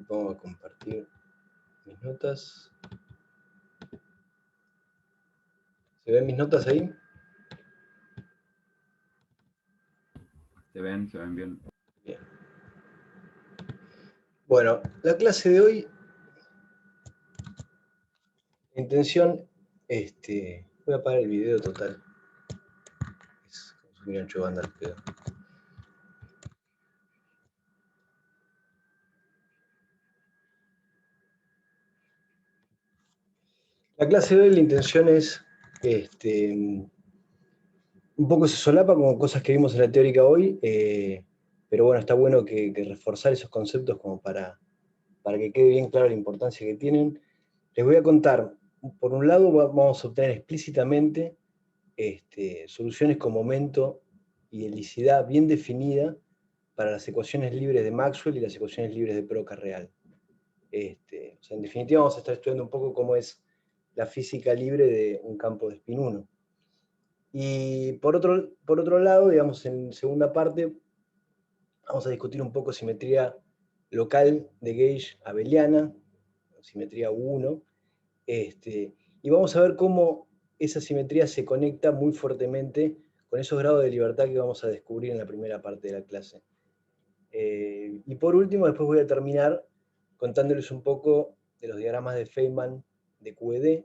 pongo a compartir mis notas. ¿Se ven mis notas ahí? Se ven bien. Bien. Bueno, la clase de hoy, la intención, voy a apagar el video total. Es consumir ancho de banda al pedo. La clase de hoy, la intención es, un poco se solapa con cosas que vimos en la teórica hoy, pero bueno, está bueno que reforzar esos conceptos como para que quede bien clara la importancia que tienen. Les voy a contar, por un lado vamos a obtener explícitamente soluciones con momento y helicidad bien definida para las ecuaciones libres de Maxwell y las ecuaciones libres de Proca real. O sea, en definitiva vamos a estar estudiando un poco cómo es la física libre de un campo de spin 1. Y por otro lado, digamos, en segunda parte, vamos a discutir un poco simetría local de gauge abeliana, simetría U1, y vamos a ver cómo esa simetría se conecta muy fuertemente con esos grados de libertad que vamos a descubrir en la primera parte de la clase. Y por último, después voy a terminar contándoles un poco de los diagramas de Feynman de QED,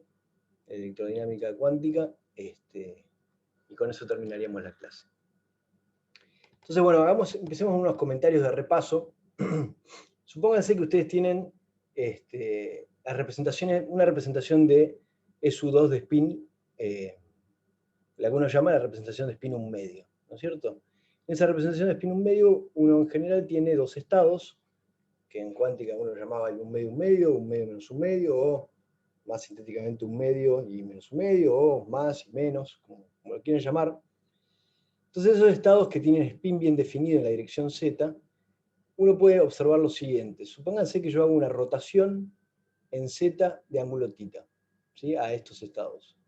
electrodinámica cuántica, y con eso terminaríamos la clase. Entonces, bueno, empecemos con unos comentarios de repaso. Supónganse que ustedes tienen una representación de SU2 de spin, la que uno llama la representación de spin 1 medio, ¿no es cierto? En esa representación de spin 1 medio, uno en general tiene dos estados, que en cuántica uno llamaba el 1 medio menos 1 medio, o más sintéticamente 1 medio y menos 1 medio, o más y menos, como lo quieren llamar. Entonces esos estados que tienen spin bien definido en la dirección z, uno puede observar lo siguiente. Supónganse que yo hago una rotación en z de ángulo θ, ¿sí? A estos estados.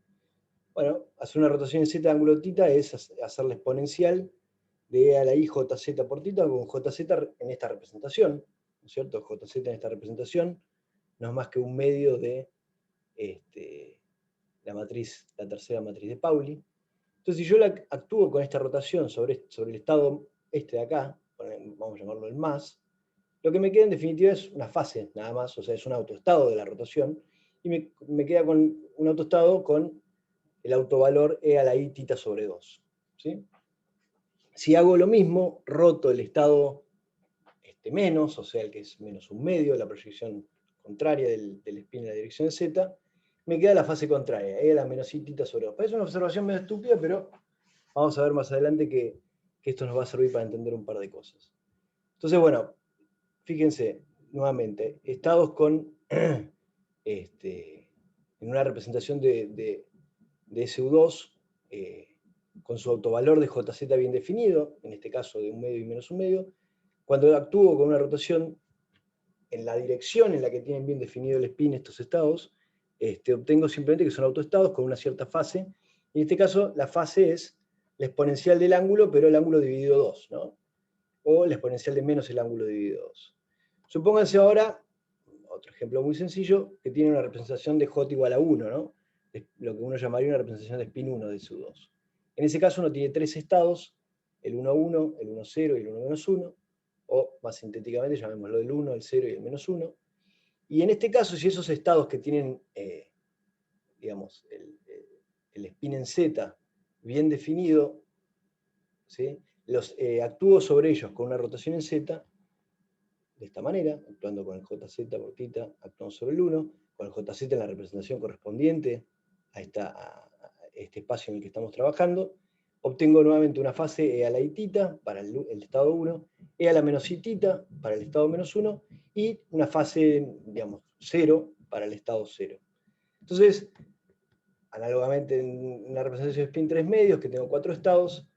Bueno, hacer una rotación en z de ángulo θ es hacer la exponencial de e a la i jz por θ con jz en esta representación, ¿no es cierto? Jz en esta representación no es más que un medio de la tercera matriz de Pauli. Entonces, si yo actúo con esta rotación sobre el estado de acá, vamos a llamarlo el más, lo que me queda en definitiva es una fase, nada más, o sea, es un autoestado de la rotación, y me queda con un autoestado con el autovalor e a la i θ sobre 2. ¿Sí? Si hago lo mismo, roto el estado menos, o sea, el que es menos un medio, la proyección contraria del spin en la dirección z, me queda la fase contraria, e a la menos i θ sobre 2. Es una observación medio estúpida, pero vamos a ver más adelante que esto nos va a servir para entender un par de cosas. Entonces, bueno, fíjense, nuevamente, estados con en una representación de SU2 con su autovalor de JZ bien definido, en este caso de un medio y menos un medio, cuando actúo con una rotación en la dirección en la que tienen bien definido el spin estos estados, obtengo simplemente que son autoestados con una cierta fase, y en este caso la fase es la exponencial del ángulo, pero el ángulo dividido 2, ¿no? O la exponencial de menos el ángulo dividido 2. Supónganse ahora, otro ejemplo muy sencillo, que tiene una representación de J igual a 1, ¿no? Lo que uno llamaría una representación de spin 1 de SU2. En ese caso uno tiene tres estados, el 1, 1, el 1, 0 y el 1, menos 1, o más sintéticamente llamémoslo el 1, el 0 y el menos 1. Y en este caso, si esos estados que tienen, digamos, el spin en Z bien definido, ¿sí? Actúo sobre ellos con una rotación en Z, de esta manera, actuando con el JZ por θ, actuando sobre el 1, con el JZ en la representación correspondiente a este espacio en el que estamos trabajando, obtengo nuevamente una fase e a la i θ para el estado 1, e a la menos i θ para el estado menos 1, y una fase, digamos, 0 para el estado 0. Entonces, análogamente en una representación de spin 3 medios, que tengo 4 estados,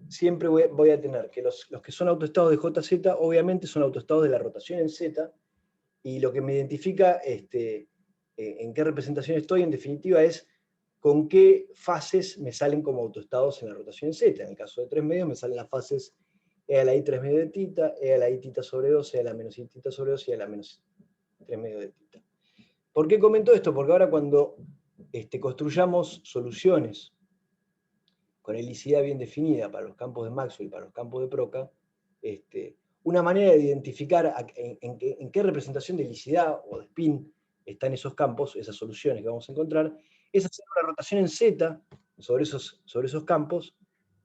siempre voy a tener que los que son autoestados de JZ, obviamente son autoestados de la rotación en Z, y lo que me identifica en qué representación estoy, en definitiva, es con qué fases me salen como autoestados en la rotación en Z. En el caso de 3 medios me salen las fases E a la I 3 medio de tita, E a la I tita sobre 2, E a la menos I tita sobre 2 y a la menos 3 medio de tita. ¿Por qué comento esto? Porque ahora cuando construyamos soluciones con helicidad bien definida para los campos de Maxwell y para los campos de Proca, una manera de identificar en qué representación de helicidad o de spin están esos campos, esas soluciones que vamos a encontrar, es hacer una rotación en Z sobre esos campos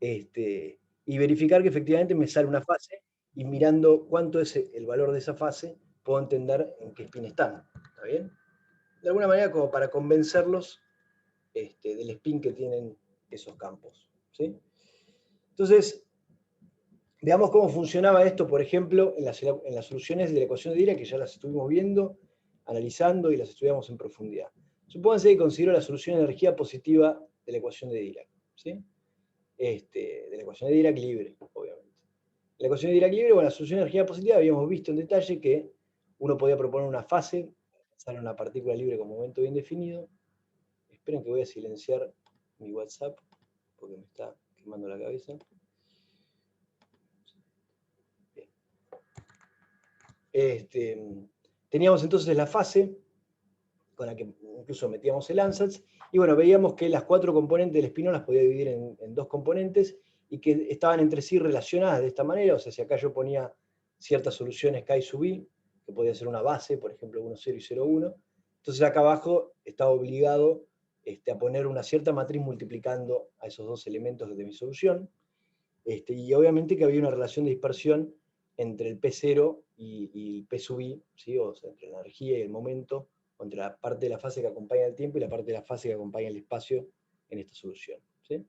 y verificar que efectivamente me sale una fase y mirando cuánto es el valor de esa fase, puedo entender en qué spin están. ¿Está bien? De alguna manera como para convencerlos del spin que tienen esos campos. ¿Sí? Entonces, veamos cómo funcionaba esto, por ejemplo, en las soluciones de la ecuación de Dirac, que ya las estuvimos viendo, analizando y las estudiamos en profundidad. Supónganse que considero la solución de energía positiva de la ecuación de Dirac. ¿Sí? De la ecuación de Dirac libre, obviamente. La ecuación de Dirac libre, bueno, la solución de energía positiva habíamos visto en detalle que uno podía proponer una fase, sale una partícula libre con momento bien definido. Esperen que voy a silenciar mi WhatsApp, porque me está quemando la cabeza. Teníamos entonces la fase, con la que incluso metíamos el ansatz, y bueno, veíamos que las 4 componentes del espinón las podía dividir en 2 componentes, y que estaban entre sí relacionadas de esta manera, o sea, si acá yo ponía ciertas soluciones K sub I, que podía ser una base, por ejemplo 1, 0 y 0, 1, entonces acá abajo estaba obligado a poner una cierta matriz multiplicando a esos 2 elementos de mi solución, y obviamente que había una relación de dispersión entre el P0 y el P sub I, ¿sí? O sea, entre la energía y el momento, o entre la parte de la fase que acompaña el tiempo y la parte de la fase que acompaña el espacio en esta solución. ¿Sí?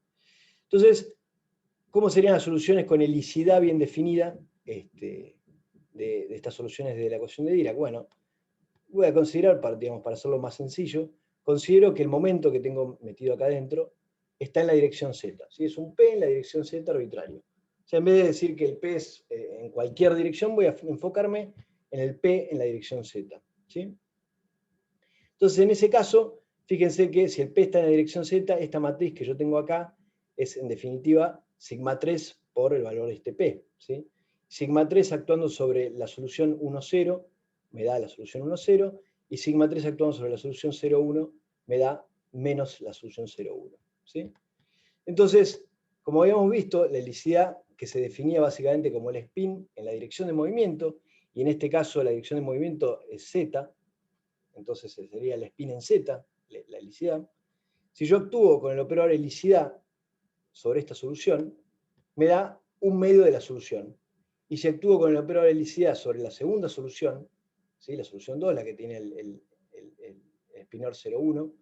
Entonces, ¿cómo serían las soluciones con helicidad bien definida de estas soluciones de la ecuación de Dirac? Bueno, voy a considerar, para hacerlo más sencillo, considero que el momento que tengo metido acá adentro está en la dirección Z. ¿Sí? Es un P en la dirección Z arbitrario. O sea, en vez de decir que el P es en cualquier dirección, voy a enfocarme en el P en la dirección Z. ¿Sí? Entonces, en ese caso, fíjense que si el P está en la dirección Z, esta matriz que yo tengo acá es, en definitiva, sigma 3 por el valor de este P. ¿Sí? Sigma 3 actuando sobre la solución 1, 0, me da la solución 1, 0, y sigma 3 actuando sobre la solución 0, 1, me da menos la solución 0, 1. ¿Sí? Entonces, como habíamos visto, la helicidad que se definía básicamente como el spin en la dirección de movimiento, y en este caso la dirección de movimiento es Z, entonces sería el spin en Z, la helicidad. Si yo actúo con el operador helicidad sobre esta solución, me da un medio de la solución. Y si actúo con el operador helicidad sobre la segunda solución, ¿sí? La solución 2, la que tiene el espinor 0,1,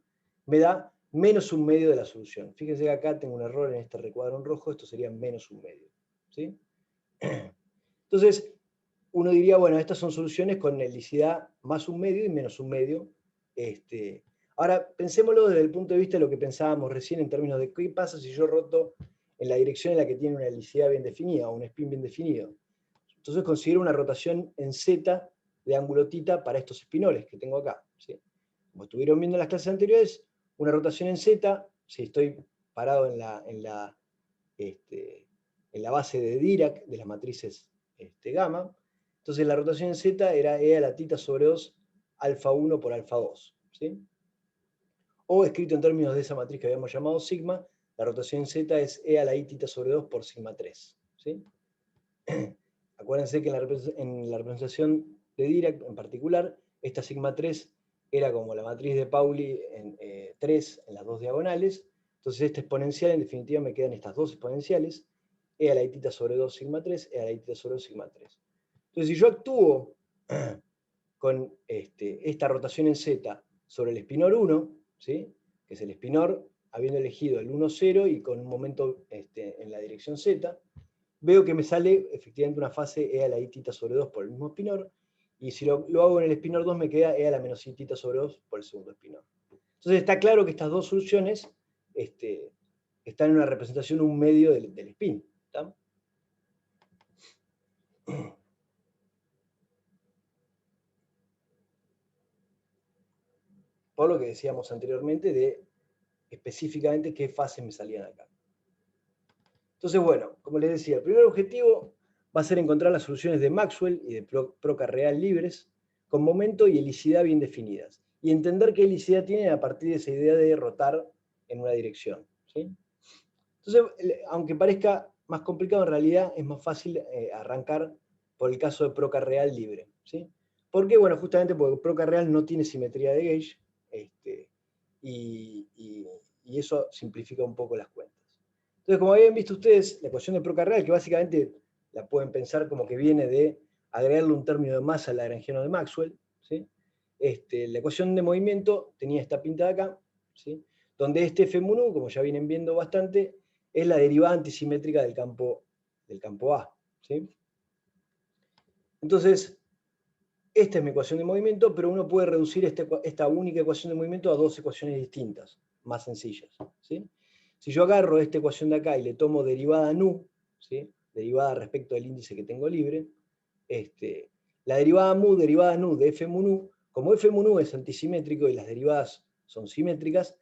me da menos un medio de la solución. Fíjense que acá tengo un error en este recuadro en rojo, esto sería menos un medio. ¿Sí? Entonces, uno diría, bueno, estas son soluciones con helicidad más un medio y menos un medio. Ahora, pensémoslo desde el punto de vista de lo que pensábamos recién en términos de qué pasa si yo roto en la dirección en la que tiene una helicidad bien definida, o un spin bien definido. Entonces considero una rotación en Z de ángulo θ para estos espinoles que tengo acá. ¿Sí? Como estuvieron viendo en las clases anteriores, una rotación en Z, si estoy parado en la base de Dirac, de las matrices gamma, entonces la rotación en Z era E a la θ sobre 2, alfa 1 por alfa 2. ¿Sí? O escrito en términos de esa matriz que habíamos llamado sigma, la rotación en Z es E a la I θ sobre 2 por sigma 3. ¿Sí? Acuérdense que en la representación de Dirac en particular, esta sigma 3 era como la matriz de Pauli en 3 en las dos diagonales. Entonces esta exponencial, en definitiva, me quedan estas dos exponenciales, E a la I θ sobre 2 sigma 3, E a la I θ sobre 2 sigma 3. Entonces si yo actúo con esta rotación en Z sobre el espinor 1, ¿sí? Que es el espinor habiendo elegido el 1, 0 y con un momento en la dirección Z, veo que me sale efectivamente una fase E a la I θ sobre 2 por el mismo espinor, y si lo hago en el espinor 2 me queda E a la menos I θ sobre 2 por el segundo espinor. Entonces está claro que estas dos soluciones están en una representación un medio del spin. ¿Está? Por lo que decíamos anteriormente de específicamente qué fases me salían acá. Entonces, bueno, como les decía, el primer objetivo va a ser encontrar las soluciones de Maxwell y de Proca real libres, con momento y helicidad bien definidas, y entender qué helicidad tienen a partir de esa idea de rotar en una dirección, ¿sí? Entonces, aunque parezca más complicado, en realidad es más fácil arrancar por el caso de Proca real libre, ¿sí? ¿Por qué? Bueno, justamente porque Proca real no tiene simetría de gauge, y eso simplifica un poco las cuentas. Entonces, como habían visto ustedes, la ecuación de Proca real, que básicamente la pueden pensar como que viene de agregarle un término de masa al lagrangiano de Maxwell, ¿sí? La ecuación de movimiento tenía esta pinta de acá, ¿sí? Donde este F mu nu, como ya vienen viendo bastante, es la derivada antisimétrica del campo A, ¿sí? Entonces, esta es mi ecuación de movimiento, pero uno puede reducir esta única ecuación de movimiento a dos ecuaciones distintas, más sencillas, ¿sí? Si yo agarro esta ecuación de acá y le tomo derivada nu, ¿sí? Derivada respecto del índice que tengo libre, la derivada nu de F mu nu, como F mu nu es antisimétrico y las derivadas son simétricas,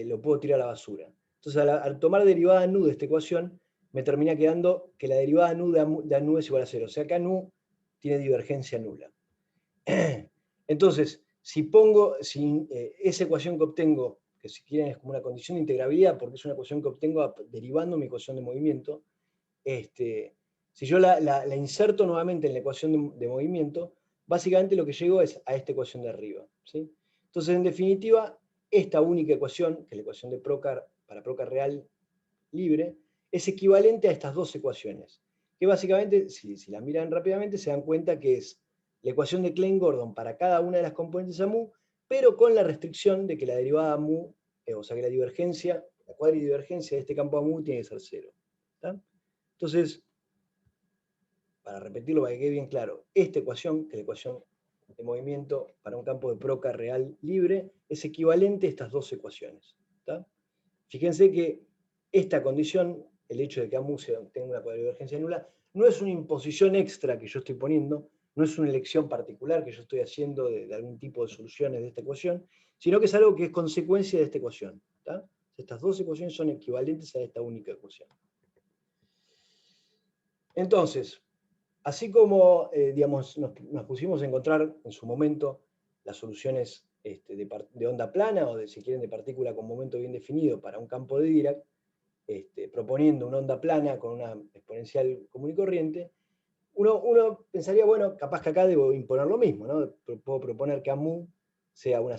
lo puedo tirar a la basura. Entonces, al tomar derivada nu de esta ecuación, me termina quedando que la derivada nu de nu es igual a 0. O sea, acá nu tiene divergencia nula. Entonces, si esa ecuación que obtengo, que si quieren es como una condición de integrabilidad, porque es una ecuación que obtengo derivando mi ecuación de movimiento, si yo la inserto nuevamente en la ecuación de movimiento, básicamente lo que llego es a esta ecuación de arriba, ¿sí? Entonces, en definitiva, esta única ecuación, que es la ecuación de para Proca real libre, es equivalente a estas dos ecuaciones, que básicamente, si la miran rápidamente, se dan cuenta que es la ecuación de Klein-Gordon para cada una de las componentes a mu, pero con la restricción de que la derivada mu, o sea que la divergencia, la cuadridivergencia de este campo a mu tiene que ser 0. ¿Está? Entonces, para repetirlo para que quede bien claro, esta ecuación, que es la ecuación de movimiento para un campo de Proca real libre, es equivalente a estas dos ecuaciones. ¿Está? Fíjense que esta condición, el hecho de que AMU tenga una cuadridivergencia nula, no es una imposición extra que yo estoy poniendo, no es una elección particular que yo estoy haciendo de algún tipo de soluciones de esta ecuación, sino que es algo que es consecuencia de esta ecuación. ¿Está? Estas dos ecuaciones son equivalentes a esta única ecuación. Entonces, así como digamos, nos pusimos a encontrar en su momento las soluciones de onda plana, o si quieren de partícula con momento bien definido para un campo de Dirac, proponiendo una onda plana con una exponencial común y corriente, uno pensaría, bueno, capaz que acá debo imponer lo mismo, ¿no? Puedo proponer que AMU sea un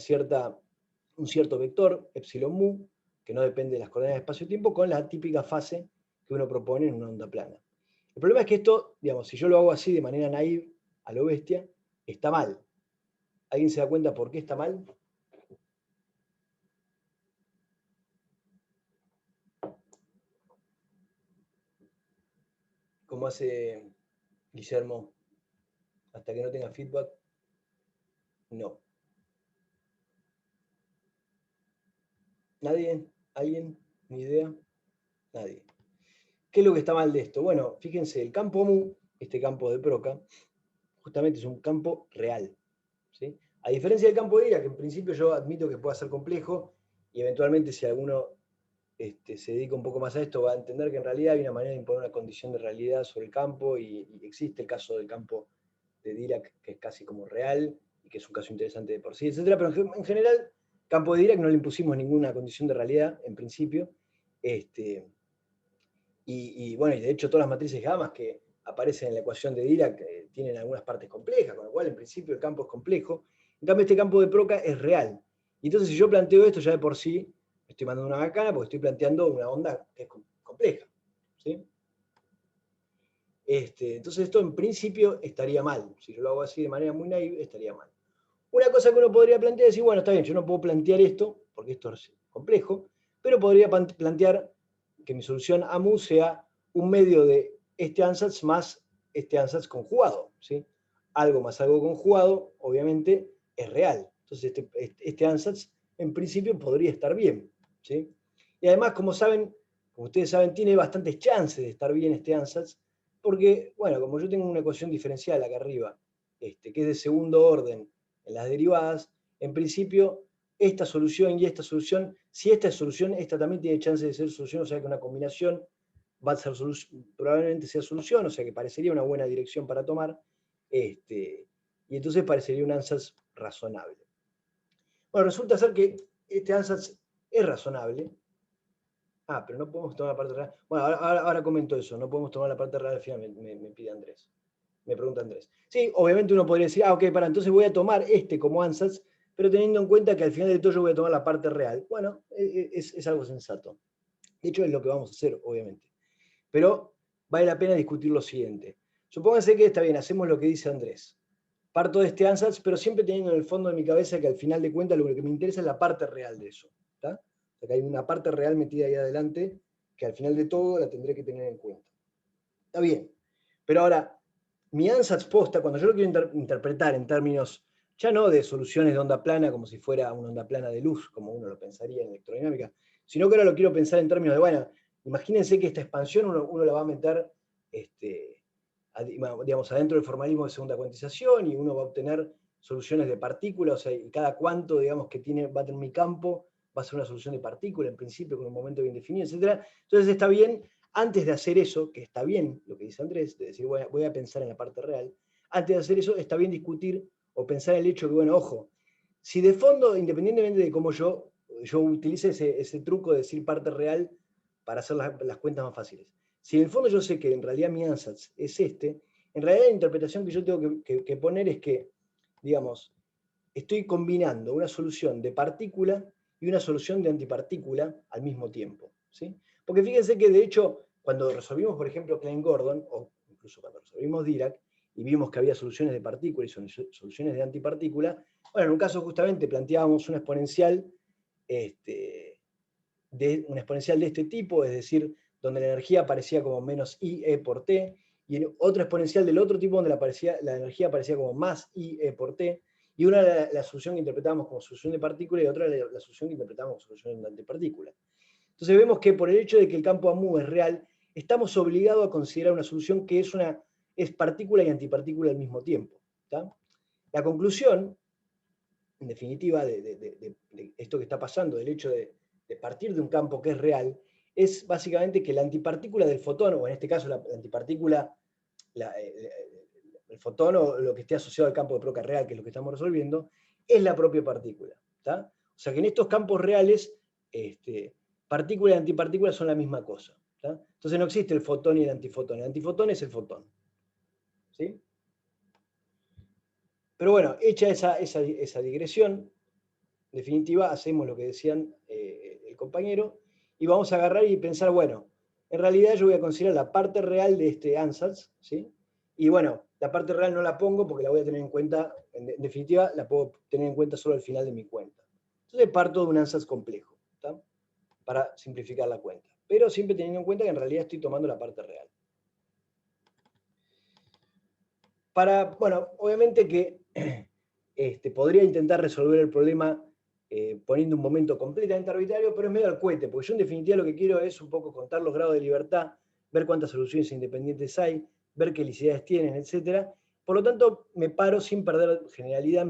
cierto vector, epsilon mu, que no depende de las coordenadas de espacio-tiempo, con la típica fase que uno propone en una onda plana. El problema es que esto, digamos, si yo lo hago así de manera naive, a lo bestia, está mal. ¿Alguien se da cuenta por qué está mal? ¿Cómo hace Guillermo? Hasta que no tenga feedback, no. ¿Nadie? ¿Alguien? ¿Ni idea? Nadie. ¿Qué es lo que está mal de esto? Bueno, fíjense, el campo mu, este campo de Proca, justamente es un campo real, ¿sí? A diferencia del campo de Dirac, que en principio yo admito que pueda ser complejo, y eventualmente si alguno se dedica un poco más a esto, va a entender que en realidad hay una manera de imponer una condición de realidad sobre el campo, y existe el caso del campo de Dirac, que es casi como real, y que es un caso interesante de por sí, etc. Pero en general, campo de Dirac no le impusimos ninguna condición de realidad, en principio. Y bueno, y de hecho todas las matrices gamas que aparecen en la ecuación de Dirac tienen algunas partes complejas, con lo cual en principio el campo es complejo. En cambio, este campo de Proca es real. Y entonces si yo planteo esto, ya de por sí me estoy mandando una macana porque estoy planteando una onda que es compleja, ¿sí? Entonces esto en principio estaría mal. Si yo lo hago así de manera muy naive, estaría mal. Una cosa que uno podría plantear es decir, bueno, está bien, yo no puedo plantear esto, porque esto es complejo, pero podría plantear que mi solución AMU sea un medio de este ansatz más este ansatz conjugado, ¿sí? Algo más algo conjugado, obviamente, es real. Entonces este ansatz, en principio, podría estar bien, ¿sí? Y además, como ustedes saben, tiene bastantes chances de estar bien este ansatz, porque, bueno, como yo tengo una ecuación diferencial acá arriba, que es de segundo orden en las derivadas, en principio, esta solución y esta solución, si esta es solución, esta también tiene chance de ser solución, o sea que una combinación va a ser probablemente sea solución, o sea que parecería una buena dirección para tomar, y entonces parecería un ansatz razonable. Bueno, resulta ser que este ansatz es razonable. Ah, pero no podemos tomar la parte real. Bueno, ahora comento eso, no podemos tomar la parte real al final, me pide Andrés. Me pregunta Andrés. Sí, obviamente uno podría decir, ok, entonces voy a tomar este como ansatz, pero teniendo en cuenta que al final de todo yo voy a tomar la parte real. Bueno, es algo sensato. De hecho, es lo que vamos a hacer, obviamente. Pero vale la pena discutir lo siguiente. Supónganse que está bien, hacemos lo que dice Andrés. Parto de este ansatz, pero siempre teniendo en el fondo de mi cabeza que al final de cuentas lo que me interesa es la parte real de eso. ¿Está? O sea, que hay una parte real metida ahí adelante que al final de todo la tendré que tener en cuenta. Está bien. Pero ahora, mi ansatz posta, cuando yo lo quiero interpretar en términos ya no de soluciones de onda plana como si fuera una onda plana de luz, como uno lo pensaría en electrodinámica, sino que ahora lo quiero pensar en términos de, bueno, imagínense que esta expansión uno la va a meter, digamos, adentro del formalismo de segunda cuantización y uno va a obtener soluciones de partículas, o sea, y cada cuanto, digamos, que va a tener mi campo va a ser una solución de partícula, en principio, con un momento bien definido, etc. Entonces está bien, antes de hacer eso, que está bien lo que dice Andrés, de decir, voy a pensar en la parte real, antes de hacer eso está bien discutir o pensar el hecho que, bueno, ojo, si de fondo, independientemente de cómo yo utilice ese truco de decir parte real para hacer las cuentas más fáciles, si en el fondo yo sé que en realidad mi ansatz es en realidad la interpretación que yo tengo que poner es que, digamos, estoy combinando una solución de partícula y una solución de antipartícula al mismo tiempo. ¿Sí? Porque fíjense que de hecho, cuando resolvimos, por ejemplo, Klein-Gordon, o incluso cuando resolvimos Dirac, y vimos que había soluciones de partícula y soluciones de antipartícula, bueno, en un caso justamente planteábamos una exponencial, una exponencial de este tipo, es decir, donde la energía aparecía como menos IE por T, y en otra exponencial del otro tipo donde la energía aparecía como más IE por T, y una la solución que interpretábamos como solución de partícula y otra la solución que interpretábamos como solución de antipartícula. Entonces vemos que por el hecho de que el campo AMU es real, estamos obligados a considerar una solución que es partícula y antipartícula al mismo tiempo. ¿Tá? La conclusión, en definitiva, de esto que está pasando, del hecho de partir de un campo que es real, es básicamente que la antipartícula del fotón, o en este caso la antipartícula, el fotón o lo que esté asociado al campo de Broca real, que es lo que estamos resolviendo, es la propia partícula. ¿Tá? O sea que en estos campos reales, partícula y antipartícula son la misma cosa. ¿Tá? Entonces no existe el fotón y el antifotón es el fotón. ¿Sí? Pero bueno, hecha esa digresión, en definitiva hacemos lo que decían el compañero, y vamos a agarrar y pensar, bueno, en realidad yo voy a considerar la parte real de este ansatz, ¿sí? Y bueno, la parte real no la pongo porque la voy a tener en cuenta, en definitiva, la puedo tener en cuenta solo al final de mi cuenta. Entonces parto de un ansatz complejo, ¿tá? Para simplificar la cuenta. Pero siempre teniendo en cuenta que en realidad estoy tomando la parte real. Bueno, obviamente que podría intentar resolver el problema poniendo un momento completamente arbitrario, pero es medio al cohete, porque yo en definitiva lo que quiero es un poco contar los grados de libertad, ver cuántas soluciones independientes hay, ver qué helicidades tienen, etc. Por lo tanto, me paro sin perder generalidad,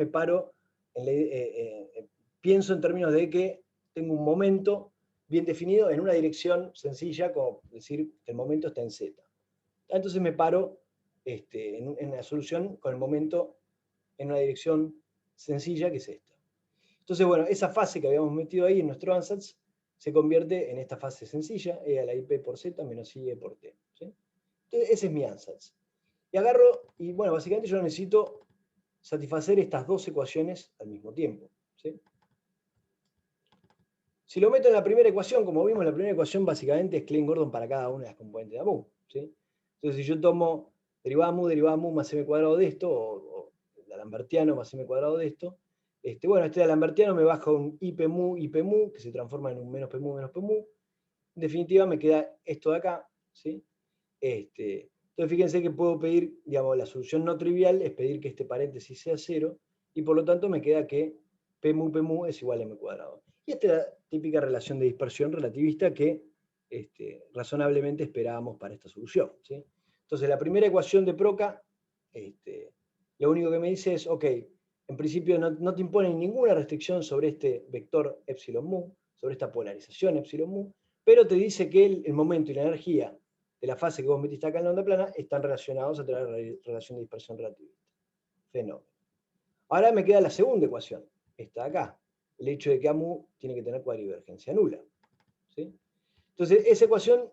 pienso en términos de que tengo un momento bien definido en una dirección sencilla, como decir que el momento está en Z. Entonces me paro en la solución con el momento en una dirección sencilla que es esta. Entonces, bueno, esa fase que habíamos metido ahí en nuestro ansatz se convierte en esta fase sencilla, E a la IP por Z menos IE por T. ¿Sí? Entonces, ese es mi ansatz. Y agarro, y bueno, básicamente yo necesito satisfacer estas dos ecuaciones al mismo tiempo. ¿Sí? Si lo meto en la primera ecuación, como vimos, la primera ecuación básicamente es Klein-Gordon para cada una de las componentes de AMU. ¿Sí? Entonces, si yo tomo derivada mu más m cuadrado de esto, o el lambertiano más m cuadrado de esto, bueno, este de lambertiano me baja un IP mu, que se transforma en un menos P mu. En definitiva, me queda esto de acá. ¿Sí? Entonces, fíjense que puedo pedir, digamos, la solución no trivial es pedir que este paréntesis sea 0, y por lo tanto me queda que P mu es igual a m cuadrado. Y esta es la típica relación de dispersión relativista que razonablemente esperábamos para esta solución. ¿Sí? Entonces, la primera ecuación de Proca, lo único que me dice es, ok, en principio no te impone ninguna restricción sobre este vector epsilon mu, sobre esta polarización epsilon mu, pero te dice que el momento y la energía de la fase que vos metiste acá en la onda plana están relacionados a través de la relación de dispersión relativista. Fenómeno. Ahora me queda la segunda ecuación, esta de acá. El hecho de que AMU tiene que tener cuadrivergencia nula. ¿Sí? Entonces, esa ecuación,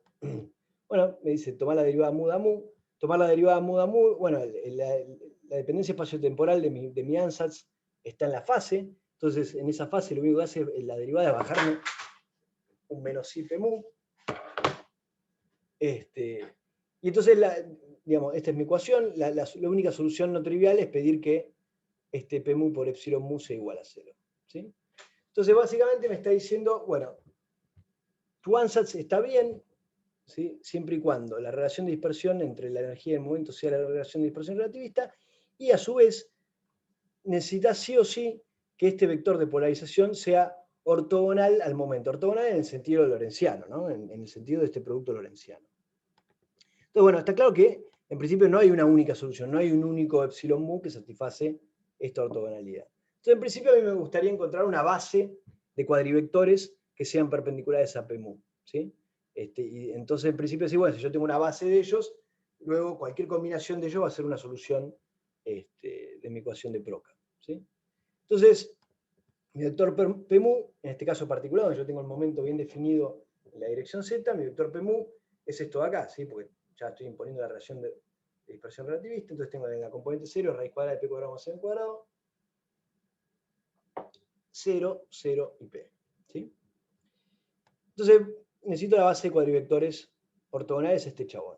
bueno, me dice tomar la derivada mu de AMU, tomar la derivada mu de AMU, bueno, la dependencia espaciotemporal de mi ansatz está en la fase, entonces en esa fase lo único que hace la derivada es bajarme un menos I P mu. Y entonces, digamos, esta es mi ecuación, la única solución no trivial es pedir que este P mu por epsilon mu sea igual a 0. ¿Sí? Entonces, básicamente me está diciendo, bueno, tu ansatz está bien, ¿sí? Siempre y cuando la relación de dispersión entre la energía y el momento sea la relación de dispersión relativista, y a su vez necesitas sí o sí que este vector de polarización sea ortogonal al momento. Ortogonal en el sentido lorentziano, ¿no? En el sentido de este producto lorentziano. Entonces, bueno, está claro que en principio no hay una única solución, no hay un único epsilon mu que satisface esta ortogonalidad. Entonces, en principio a mí me gustaría encontrar una base de cuadrivectores que sean perpendiculares a P mu. ¿Sí? Y entonces, en principio, sí, bueno, si yo tengo una base de ellos, luego cualquier combinación de ellos va a ser una solución de mi ecuación de Proca. ¿Sí? Entonces, mi vector P mu, en este caso particular, donde yo tengo el momento bien definido en la dirección Z, mi vector P mu es esto de acá, ¿sí? Porque ya estoy imponiendo la relación de dispersión relativista, entonces tengo en la componente 0 raíz cuadrada de P cuadrado más C cuadrado, 0, 0 y P. ¿Sí? Entonces, necesito la base de cuadrivectores ortogonales este chabón.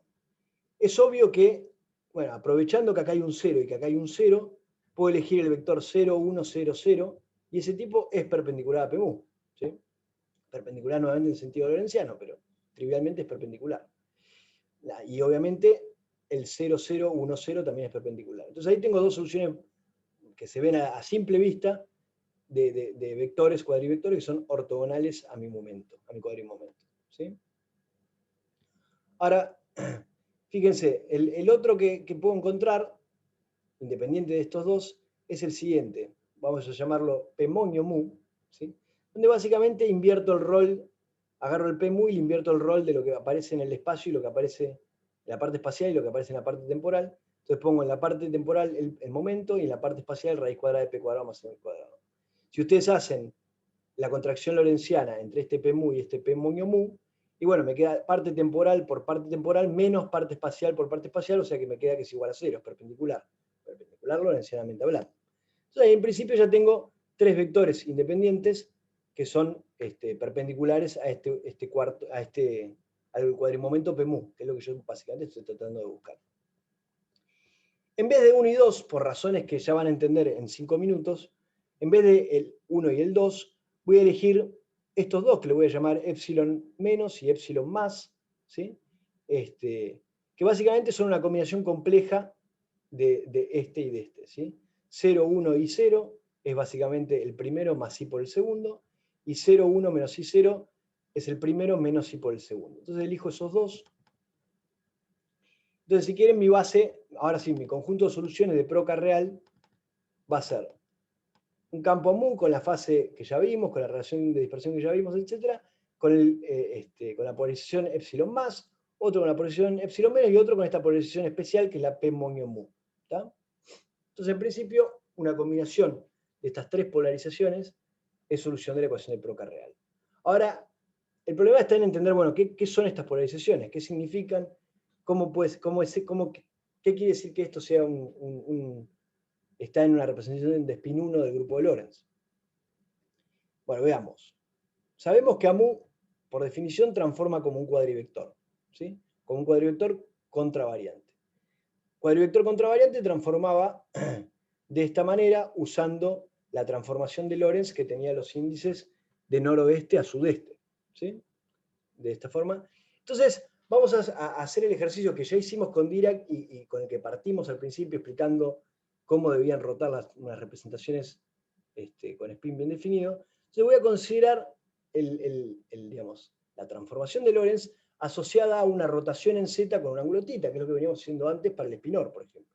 Es obvio que, bueno, aprovechando que acá hay un 0 y que acá hay un 0, puedo elegir el vector 0, 1, 0, 0, y ese tipo es perpendicular a P mu. ¿Sí? Perpendicular nuevamente en sentido lorentziano, pero trivialmente es perpendicular. Y obviamente el 0, 0, 1, 0 también es perpendicular. Entonces ahí tengo dos soluciones que se ven a simple vista de vectores, cuadrivectores, que son ortogonales a mi momento, a mi cuadrimomento. ¿Sí? Ahora, fíjense, el otro que puedo encontrar, independiente de estos dos, es el siguiente. Vamos a llamarlo P moño mu, ¿sí? Donde básicamente invierto el rol, agarro el P mu y le invierto el rol de lo que aparece en el espacio y lo que aparece en la parte espacial y lo que aparece en la parte temporal. Entonces pongo en la parte temporal el momento y en la parte espacial raíz cuadrada de P cuadrado más M cuadrado. Si ustedes hacen la contracción lorentziana entre este P mu y este P moño mu, y bueno, me queda parte temporal por parte temporal menos parte espacial por parte espacial, o sea que me queda que es igual a 0, es perpendicular lorentzianamente hablando. Entonces, en principio ya tengo tres vectores independientes que son perpendiculares a al cuadrimomento P mu, que es lo que yo básicamente estoy tratando de buscar. En vez de 1 y 2, por razones que ya van a entender en 5 minutos, en vez de el 1 y el 2, voy a elegir estos dos, que le voy a llamar epsilon menos y epsilon más, ¿sí? Que básicamente son una combinación compleja de este y de este. ¿Sí? 0, 1 y 0 es básicamente el primero más i por el segundo, y 0, 1 menos i0 es el primero menos i por el segundo. Entonces elijo esos dos. Entonces, si quieren, mi base, ahora sí, mi conjunto de soluciones de Proca real va a ser un campo mu con la fase que ya vimos, con la relación de dispersión que ya vimos, etc., con la polarización epsilon más, otro con la polarización epsilon menos y otro con esta polarización especial que es la P moño mu. ¿Está? Entonces, en principio, una combinación de estas tres polarizaciones es solución de la ecuación de Proca real. Ahora, el problema está en entender, bueno, qué son estas polarizaciones, qué significan, qué quiere decir que esto sea está en una representación de spin 1 del grupo de Lorentz. Bueno, veamos. Sabemos que AMU, por definición, transforma como un cuadrivector, ¿sí? Como un cuadrivector contravariante. Cuadrivector contravariante transformaba de esta manera usando la transformación de Lorentz que tenía los índices de noroeste a sudeste. ¿Sí? De esta forma. Entonces, vamos a hacer el ejercicio que ya hicimos con Dirac y con el que partimos al principio explicando cómo debían rotar unas representaciones con spin bien definido. Entonces voy a considerar digamos, la transformación de Lorentz asociada a una rotación en Z con un ángulo θ, que es lo que veníamos haciendo antes para el espinor, por ejemplo.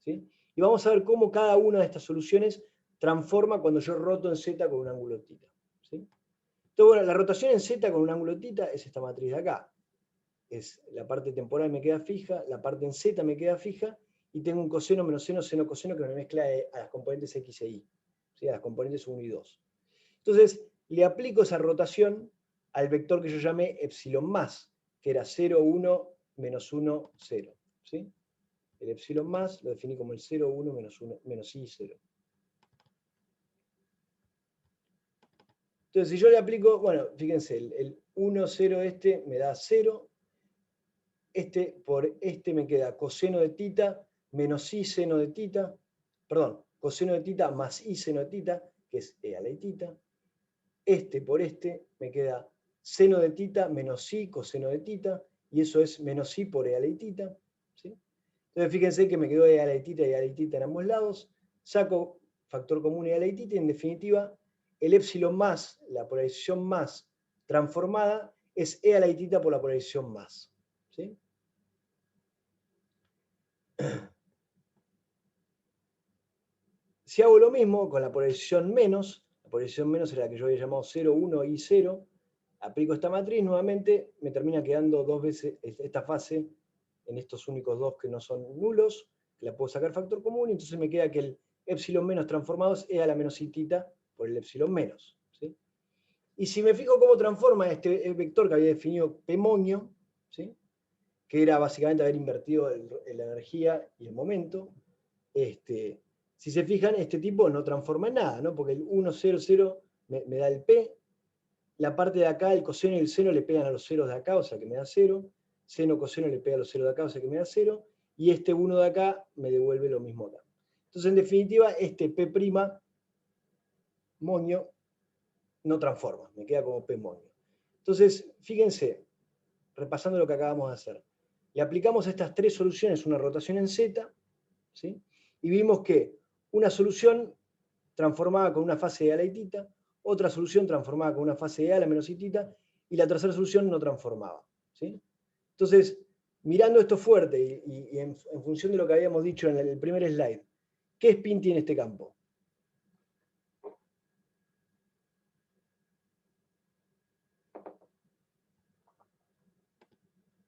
¿Sí? Y vamos a ver cómo cada una de estas soluciones transforma cuando yo roto en Z con un ángulo θ. ¿Sí? Entonces, bueno, la rotación en Z con un ángulo θ es esta matriz de acá. la parte temporal me queda fija, la parte en Z me queda fija, y tengo un coseno menos seno, seno, coseno que me mezcla a las componentes X e Y, ¿sí? A las componentes 1 y 2. Entonces, le aplico esa rotación al vector que yo llamé epsilon más, que era 0, 1, menos 1, 0. ¿Sí? El epsilon más lo definí como el 0, 1, menos I, 0. Entonces, si yo le aplico, bueno, fíjense, el 1, 0 este me da 0. Este por este me queda coseno de tita menos I seno de tita. Perdón, coseno de tita más I seno de tita, que es E a la tita. Este por este me queda seno de tita menos I coseno de tita, y eso es menos I por E a la tita. ¿Sí? Entonces fíjense que me quedó E a la tita y E a la tita en ambos lados. Saco factor común E a la tita y en definitiva el epsilon más, la polarización más transformada, es E a la tita por la polarización más. ¿Sí? Si hago lo mismo con la polarización menos es la que yo había llamado 0, 1 y 0, aplico esta matriz nuevamente, me termina quedando dos veces esta fase en estos únicos dos que no son nulos, que la puedo sacar factor común, y entonces me queda que el epsilon menos transformado es E a la menos I tita por el epsilon menos. ¿Sí? Y si me fijo cómo transforma este vector que había definido P moño, ¿sí? Que era básicamente haber invertido la energía y el momento, si se fijan, este tipo no transforma en nada, ¿no? Porque el 1, 0, 0 me da el P, la parte de acá, el coseno y el seno le pegan a los ceros de acá, o sea que me da 0, seno, coseno le pega a los ceros de acá, o sea que me da 0, y este 1 de acá me devuelve lo mismo acá. Entonces, en definitiva, este P' moño no transforma, me queda como P moño. Entonces, fíjense, repasando lo que acabamos de hacer, le aplicamos a estas tres soluciones una rotación en Z, ¿sí? Y vimos que una solución transformada con una fase de a la tita, otra solución transformada con una fase de a la menos i tita, y la tercera solución no transformaba. ¿Sí? Entonces, mirando esto fuerte y en función de lo que habíamos dicho en el primer slide, ¿qué spin tiene este campo?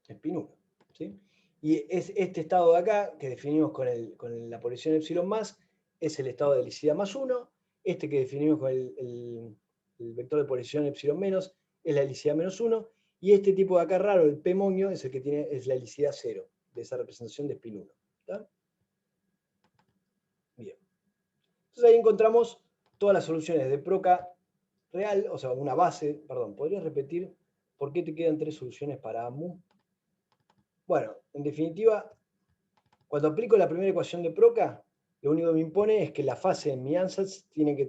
Spin 1. ¿Sí? Y es este estado de acá, que definimos con la polarización epsilon más, es el estado de helicidad más 1. Este que definimos con el vector de polarización epsilon menos es la helicidad menos 1. Y este tipo de acá raro, el P moño, es el que es la helicidad 0, de esa representación de spin 1. ¿Está? Bien. Entonces ahí encontramos todas las soluciones de Proca real, o sea, una base. Perdón, ¿podrías repetir por qué te quedan tres soluciones para mu? Bueno, en definitiva, cuando aplico la primera ecuación de Proca, lo único que me impone es que la fase en mi ansatz tiene que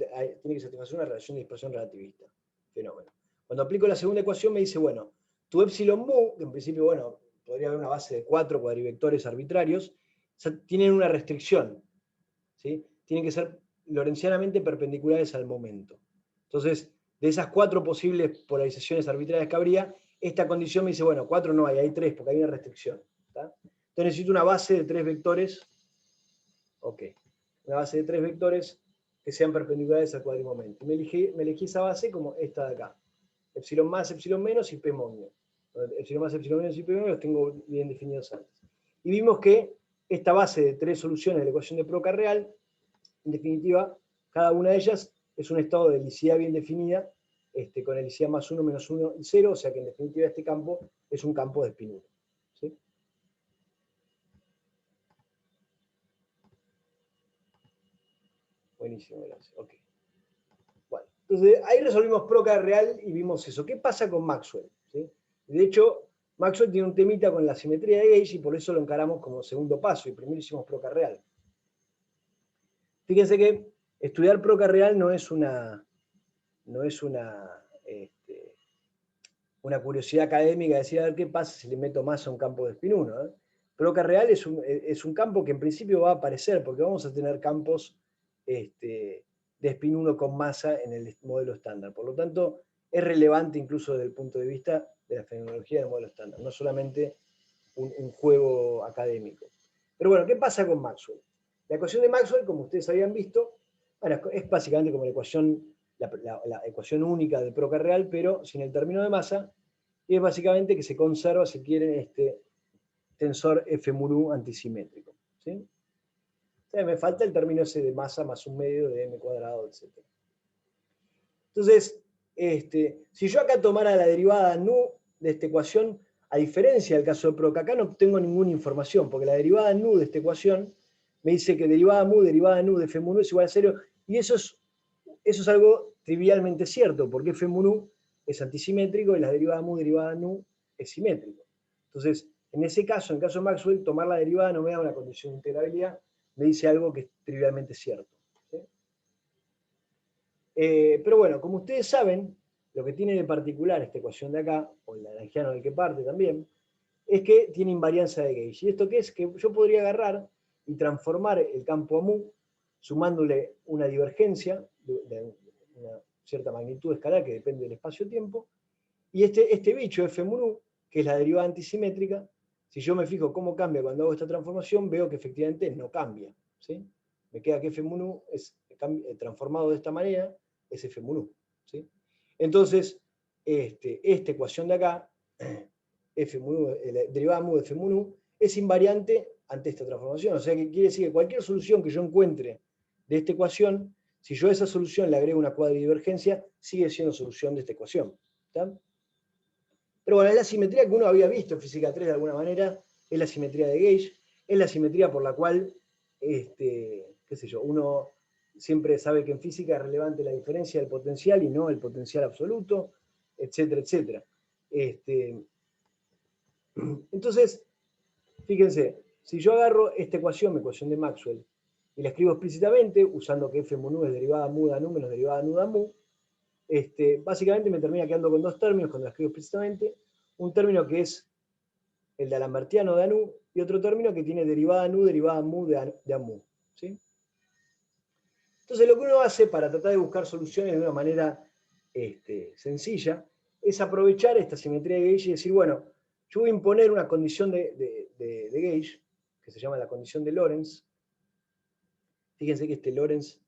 satisfacer una relación de dispersión relativista. Fenómeno. Cuando aplico la segunda ecuación me dice, bueno, tu epsilon mu, que en principio, bueno, podría haber una base de 4 cuadrivectores arbitrarios, tienen una restricción. ¿Sí? Tienen que ser lorentzianamente perpendiculares al momento. Entonces, de esas 4 posibles polarizaciones arbitrarias que habría, esta condición me dice, bueno, 4 no hay 3 porque hay una restricción. ¿Está? Entonces necesito una base de 3 vectores, ok, una base de 3 vectores que sean perpendiculares al cuadrimomento. Me elegí esa base como esta de acá, epsilon más, epsilon menos y P moño. Epsilon más, epsilon menos y P moño los tengo bien definidos antes. Y vimos que esta base de 3 soluciones de la ecuación de Proca real, en definitiva, cada una de ellas es un estado de helicidad bien definida, con helicidad más 1, menos 1 y 0, o sea que en definitiva este campo es un campo de spin 1. ¿Sí? Buenísimo, gracias. Ok. Bueno, entonces ahí resolvimos Proca real y vimos eso. ¿Qué pasa con Maxwell? ¿Sí? De hecho, Maxwell tiene un temita con la simetría de Gauge y por eso lo encaramos como segundo paso y primero hicimos Proca real. Fíjense que estudiar Proca real no es una curiosidad académica de decir a ver qué pasa si le meto más a un campo de spin 1. ¿eh? Proca real es un campo que en principio va a aparecer porque vamos a tener campos de spin 1 con masa en el modelo estándar. Por lo tanto, es relevante incluso desde el punto de vista de la fenomenología del modelo estándar, no solamente un juego académico. Pero bueno, ¿qué pasa con Maxwell? La ecuación de Maxwell, como ustedes habían visto, bueno, es básicamente como la ecuación única de Proca real, pero sin el término de masa, y es básicamente que se conserva, si quieren, este tensor F mu nu antisimétrico. ¿Sí? O sea, me falta el término ese de masa más un medio de m cuadrado, etc. Entonces, si yo acá tomara la derivada nu de esta ecuación, a diferencia del caso de Proc, acá no obtengo ninguna información, porque la derivada nu de esta ecuación me dice que derivada nu de F mu nu es igual a 0, y eso es algo trivialmente cierto, porque F mu nu es antisimétrico y la derivada mu derivada nu es simétrico. Entonces, en ese caso, en el caso de Maxwell, tomar la derivada no me da una condición de integrabilidad, me dice algo que es trivialmente cierto. ¿Sí? Pero bueno, como ustedes saben, lo que tiene de particular esta ecuación de acá, o el lagrangiano del que parte también, es que tiene invarianza de gauge. ¿Y esto qué es? Que yo podría agarrar y transformar el campo a mu, sumándole una divergencia de una cierta magnitud escalar que depende del espacio-tiempo, y este bicho, F mu nu, que es la derivada antisimétrica, si yo me fijo cómo cambia cuando hago esta transformación, veo que efectivamente no cambia. ¿Sí? Me queda que F mu nu es transformado de esta manera, es F mu nu. ¿Sí? Entonces, esta ecuación de acá, F mu nu, la derivada mu de F mu nu, es invariante ante esta transformación. O sea que quiere decir que cualquier solución que yo encuentre de esta ecuación, si yo a esa solución le agrego una cuadridivergencia, sigue siendo solución de esta ecuación. ¿Está? Pero bueno, es la simetría que uno había visto en física 3 de alguna manera, es la simetría de gauge, es la simetría por la cual, qué sé yo, uno siempre sabe que en física es relevante la diferencia del potencial y no el potencial absoluto, etcétera, etcétera. Entonces, fíjense, si yo agarro esta ecuación, mi ecuación de Maxwell, y la escribo explícitamente, usando que F mu nu es derivada mu da nu menos derivada nu da mu, básicamente me termina quedando con dos términos cuando la escribo explícitamente. Un término que es el de Alambertiano de ANU y otro término que tiene derivada nu, derivada mu de AMU. ¿Sí? Entonces lo que uno hace para tratar de buscar soluciones de una manera sencilla es aprovechar esta simetría de gauge y decir, bueno, yo voy a imponer una condición de gauge que se llama la condición de Lorentz. Fíjense que este Lorentz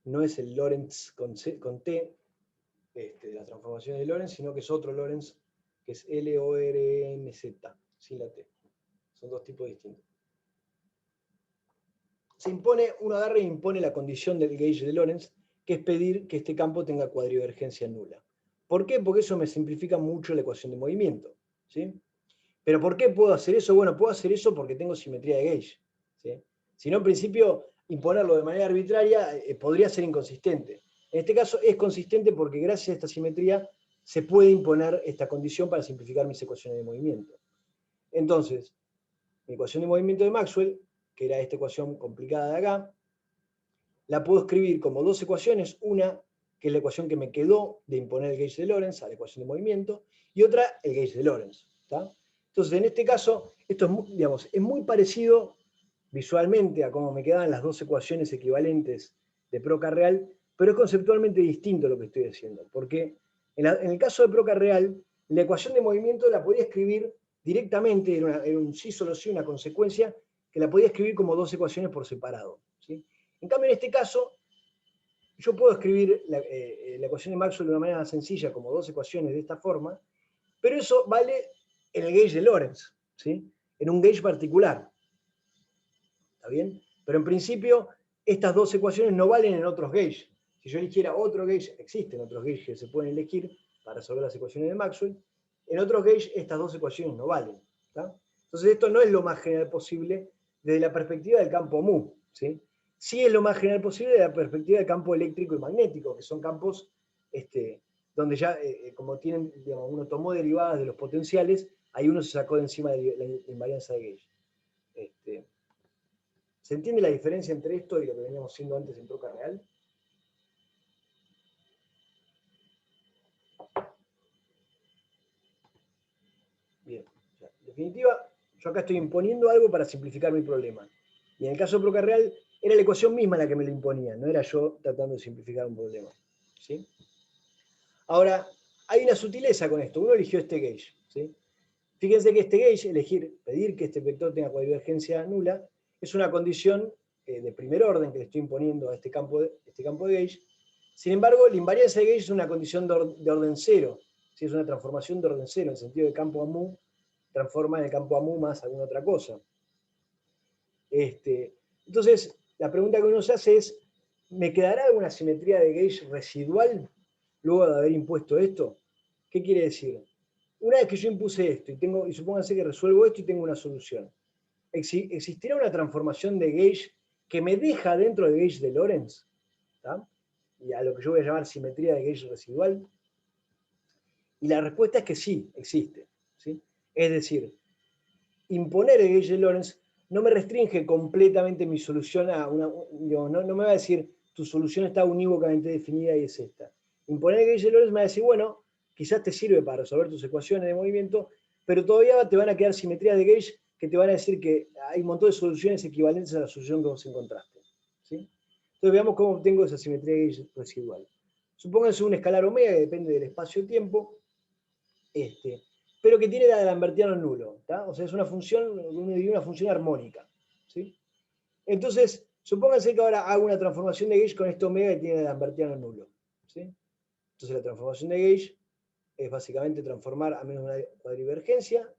no es el Lorentz con T, de las transformaciones de Lorentz, sino que es otro Lorentz, que es L-O-R-N-Z, sin la T. Son dos tipos distintos. Uno agarra e impone la condición del gauge de Lorentz, que es pedir que este campo tenga cuadridivergencia nula. ¿Por qué? Porque eso me simplifica mucho la ecuación de movimiento. ¿Sí? ¿Pero por qué puedo hacer eso? Bueno, puedo hacer eso porque tengo simetría de gauge. ¿Sí? Si no, en principio, imponerlo de manera arbitraria podría ser inconsistente. En este caso es consistente porque gracias a esta simetría se puede imponer esta condición para simplificar mis ecuaciones de movimiento. Entonces, mi ecuación de movimiento de Maxwell, que era esta ecuación complicada de acá, la puedo escribir como dos ecuaciones, una que es la ecuación que me quedó de imponer el gauge de Lorentz a la ecuación de movimiento, y otra el gauge de Lorentz. ¿Está? Entonces, en este caso, esto es muy parecido visualmente a cómo me quedaban las dos ecuaciones equivalentes de Proca real, pero es conceptualmente distinto lo que estoy haciendo, porque en el caso de Proca real, la ecuación de movimiento la podía escribir directamente, era un sí solo sí, una consecuencia, que la podía escribir como dos ecuaciones por separado. ¿Sí? En cambio, en este caso, yo puedo escribir la ecuación de Maxwell de una manera sencilla, como dos ecuaciones de esta forma, pero eso vale en el gauge de Lorentz, ¿sí? En un gauge particular. ¿Está bien? Pero en principio, estas dos ecuaciones no valen en otros gauges. Si yo eligiera otro gauge, existen otros gauges que se pueden elegir para resolver las ecuaciones de Maxwell, en otros gauges estas dos ecuaciones no valen. ¿Tá? Entonces esto no es lo más general posible desde la perspectiva del campo mu. ¿Sí? Sí es lo más general posible desde la perspectiva del campo eléctrico y magnético, que son campos donde ya, como tienen, digamos, uno tomó derivadas de los potenciales, ahí uno se sacó de encima de la invarianza de gauge. ¿Se entiende la diferencia entre esto y lo que veníamos haciendo antes en Proca real? Bien. O sea, en definitiva, yo acá estoy imponiendo algo para simplificar mi problema. Y en el caso de Proca real, era la ecuación misma la que me lo imponía, no era yo tratando de simplificar un problema. ¿Sí? Ahora, hay una sutileza con esto. Uno eligió este gauge. ¿Sí? Fíjense que este gauge, pedir que este vector tenga cuadridivergencia nula, es una condición de primer orden que le estoy imponiendo a este campo de gauge. Sin embargo, la invarianza de gauge es una condición de orden cero. Si es una transformación de orden cero, en el sentido de campo a mu, transforma en el campo a mu más alguna otra cosa. Entonces, la pregunta que uno se hace es, ¿me quedará alguna simetría de gauge residual luego de haber impuesto esto? ¿Qué quiere decir? Una vez que yo impuse esto y supónganse que resuelvo esto y tengo una solución, ¿existirá una transformación de gauge que me deja dentro del gauge de Lorentz? ¿Tá? Y a lo que yo voy a llamar simetría de gauge residual. Y la respuesta es que sí, existe. ¿Sí? Es decir, imponer el gauge de Lorentz no me restringe completamente mi solución a una... no me va a decir, tu solución está unívocamente definida y es esta. Imponer el gauge de Lorentz me va a decir, bueno, quizás te sirve para resolver tus ecuaciones de movimiento, pero todavía te van a quedar simetrías de gauge que te van a decir que hay un montón de soluciones equivalentes a la solución que vos encontraste. ¿Sí? Entonces veamos cómo obtengo esa simetría de gauge residual. Supónganse un escalar omega que depende del espacio-tiempo, pero que tiene la Lambertiano nulo. ¿tá? O sea, es una función armónica. ¿Sí? Entonces, supónganse que ahora hago una transformación de gauge con este omega que tiene el Lambertiano nulo. ¿Sí? Entonces la transformación de gauge es básicamente transformar a menos una cuadrivergencia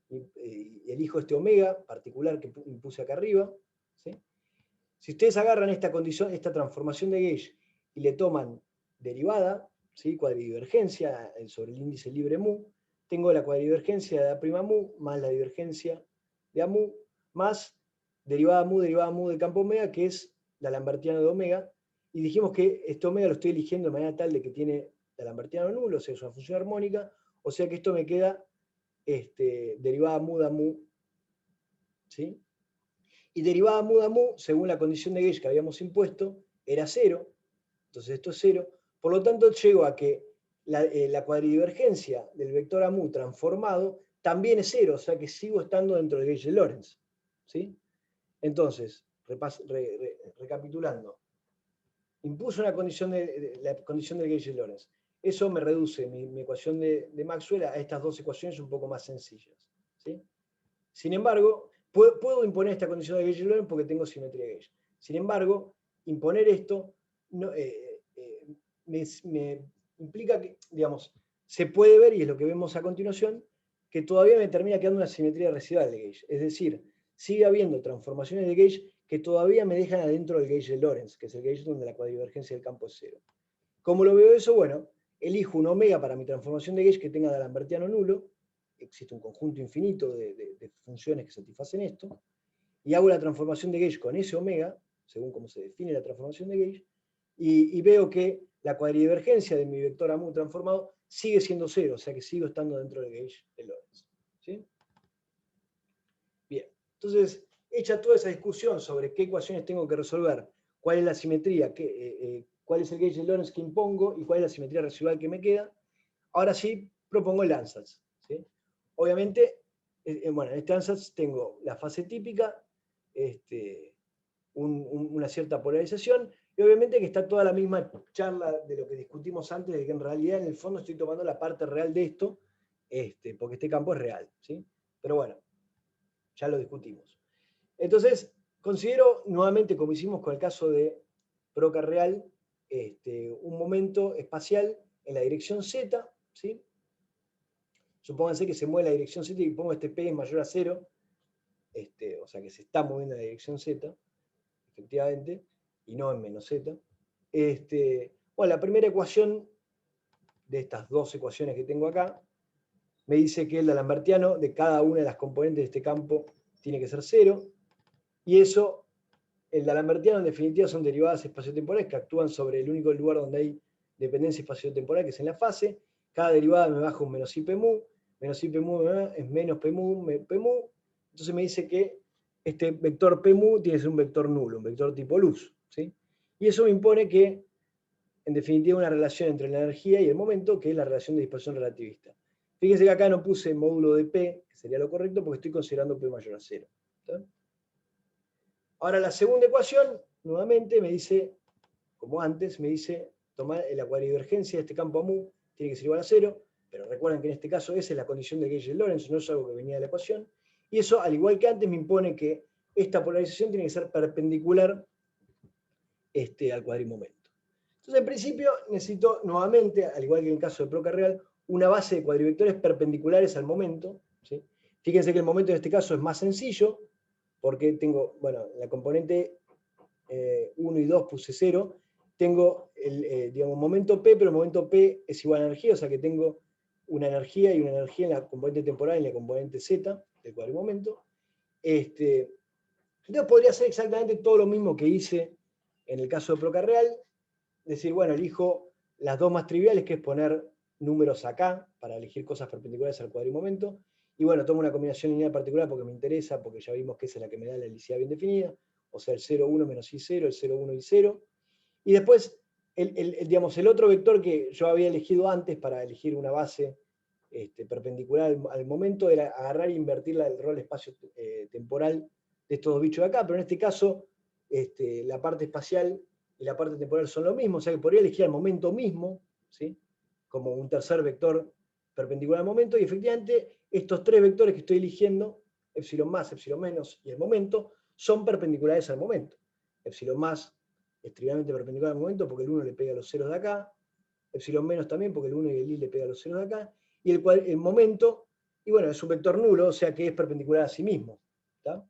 y elijo este omega particular que impuse acá arriba. ¿Sí? Si ustedes agarran esta condición, esta transformación de gauge y le toman derivada, ¿sí? Cuadrivergencia sobre el índice libre mu, tengo la cuadrivergencia de A' mu más la divergencia de A mu más derivada mu del campo omega, que es la Lambertiano de omega, y dijimos que este omega lo estoy eligiendo de manera tal de que tiene la Lambertiano nulo, o sea, es una función armónica, o sea que esto me queda derivada mu da mu, ¿sí? Y derivada mu da mu, según la condición de gauge que habíamos impuesto, era 0, entonces esto es 0, por lo tanto llego a que la cuadridivergencia del vector a mu transformado también es 0, o sea que sigo estando dentro del gauge de Lorentz. ¿Sí? Entonces, recapitulando, impuso una condición la condición del gauge de Lorentz. Eso me reduce mi ecuación de Maxwell a estas dos ecuaciones un poco más sencillas. ¿Sí? Sin embargo, puedo imponer esta condición de gauge de Lorentz porque tengo simetría de gauge. Sin embargo, imponer esto no, me implica que, digamos, se puede ver, y es lo que vemos a continuación, que todavía me termina quedando una simetría residual de gauge. Es decir, sigue habiendo transformaciones de gauge que todavía me dejan adentro del gauge de Lorentz, que es el gauge donde la cuadrivergencia del campo es 0. ¿Cómo lo veo eso? Bueno, elijo un omega para mi transformación de gauge que tenga D'Alembertiano nulo, existe un conjunto infinito de funciones que satisfacen esto, y hago la transformación de gauge con ese omega, según cómo se define la transformación de gauge, y veo que la cuadridivergencia de mi vector a mu transformado sigue siendo 0, o sea que sigo estando dentro del gauge de Lorentz. ¿Sí? Bien, entonces, hecha toda esa discusión sobre qué ecuaciones tengo que resolver, cuál es la simetría, cuál es el gauge de Lorentz que impongo y cuál es la simetría residual que me queda, ahora sí propongo el ansatz. ¿Sí? Obviamente, bueno, en este ansatz tengo la fase típica, una cierta polarización, y obviamente que está toda la misma charla de lo que discutimos antes, de que en realidad en el fondo estoy tomando la parte real de esto, porque este campo es real. ¿Sí? Pero bueno, ya lo discutimos. Entonces, considero nuevamente, como hicimos con el caso de Proca real, un momento espacial en la dirección z, ¿sí? Supónganse que se mueve en la dirección z y pongo este p es mayor a 0, o sea que se está moviendo en la dirección z, efectivamente, y no en menos z. Bueno, la primera ecuación de estas dos ecuaciones que tengo acá me dice que el D'Alembertiano de cada una de las componentes de este campo tiene que ser 0, y eso, el D'Alembertiano en definitiva son derivadas espaciotemporales que actúan sobre el único lugar donde hay dependencia espaciotemporal, que es en la fase. Cada derivada me baja un menos i p mu, menos i p mu es menos p mu, entonces me dice que este vector p mu tiene que ser un vector nulo, un vector tipo luz. ¿Sí? Y eso me impone que, en definitiva, una relación entre la energía y el momento, que es la relación de dispersión relativista. Fíjense que acá no puse módulo de P, que sería lo correcto, porque estoy considerando P mayor a 0. ¿Está? Ahora la segunda ecuación, nuevamente, me dice, como antes, me dice, tomar la cuadridivergencia de este campo a mu tiene que ser igual a 0, pero recuerden que en este caso esa es la condición de gauge de Lorentz, no es algo que venía de la ecuación, y eso, al igual que antes, me impone que esta polarización tiene que ser perpendicular al cuadrimomento. Entonces, en principio, necesito nuevamente, al igual que en el caso de Proca real, una base de cuadrivectores perpendiculares al momento, ¿sí? Fíjense que el momento en este caso es más sencillo, porque tengo, bueno, la componente 1 y 2 puse 0, tengo el digamos, momento P, pero el momento P es igual a energía, o sea que tengo una energía y una energía en la componente temporal y en la componente Z del cuadrimomento. Entonces podría hacer exactamente todo lo mismo que hice en el caso de Procarreal, decir, bueno, elijo las dos más triviales, que es poner números acá, para elegir cosas perpendiculares al cuadrimomento, y bueno, tomo una combinación lineal particular porque me interesa, porque ya vimos que esa es la que me da la helicidad bien definida, o sea, el 0, 1 menos I0, el 0, 1 y 0, y después, digamos, el otro vector que yo había elegido antes para elegir una base perpendicular al momento era agarrar e invertir el rol espacio-temporal de estos dos bichos de acá, pero en este caso la parte espacial y la parte temporal son lo mismo, o sea que podría elegir al momento mismo, ¿sí? Como un tercer vector perpendicular al momento, y efectivamente estos tres vectores que estoy eligiendo, epsilon más, epsilon menos y el momento, son perpendiculares al momento. Epsilon más es trivialmente perpendicular al momento porque el 1 le pega a los ceros de acá, epsilon menos también porque el 1 y el i le pega a los ceros de acá, y el momento, y bueno, es un vector nulo, o sea que es perpendicular a sí mismo. ¿Está?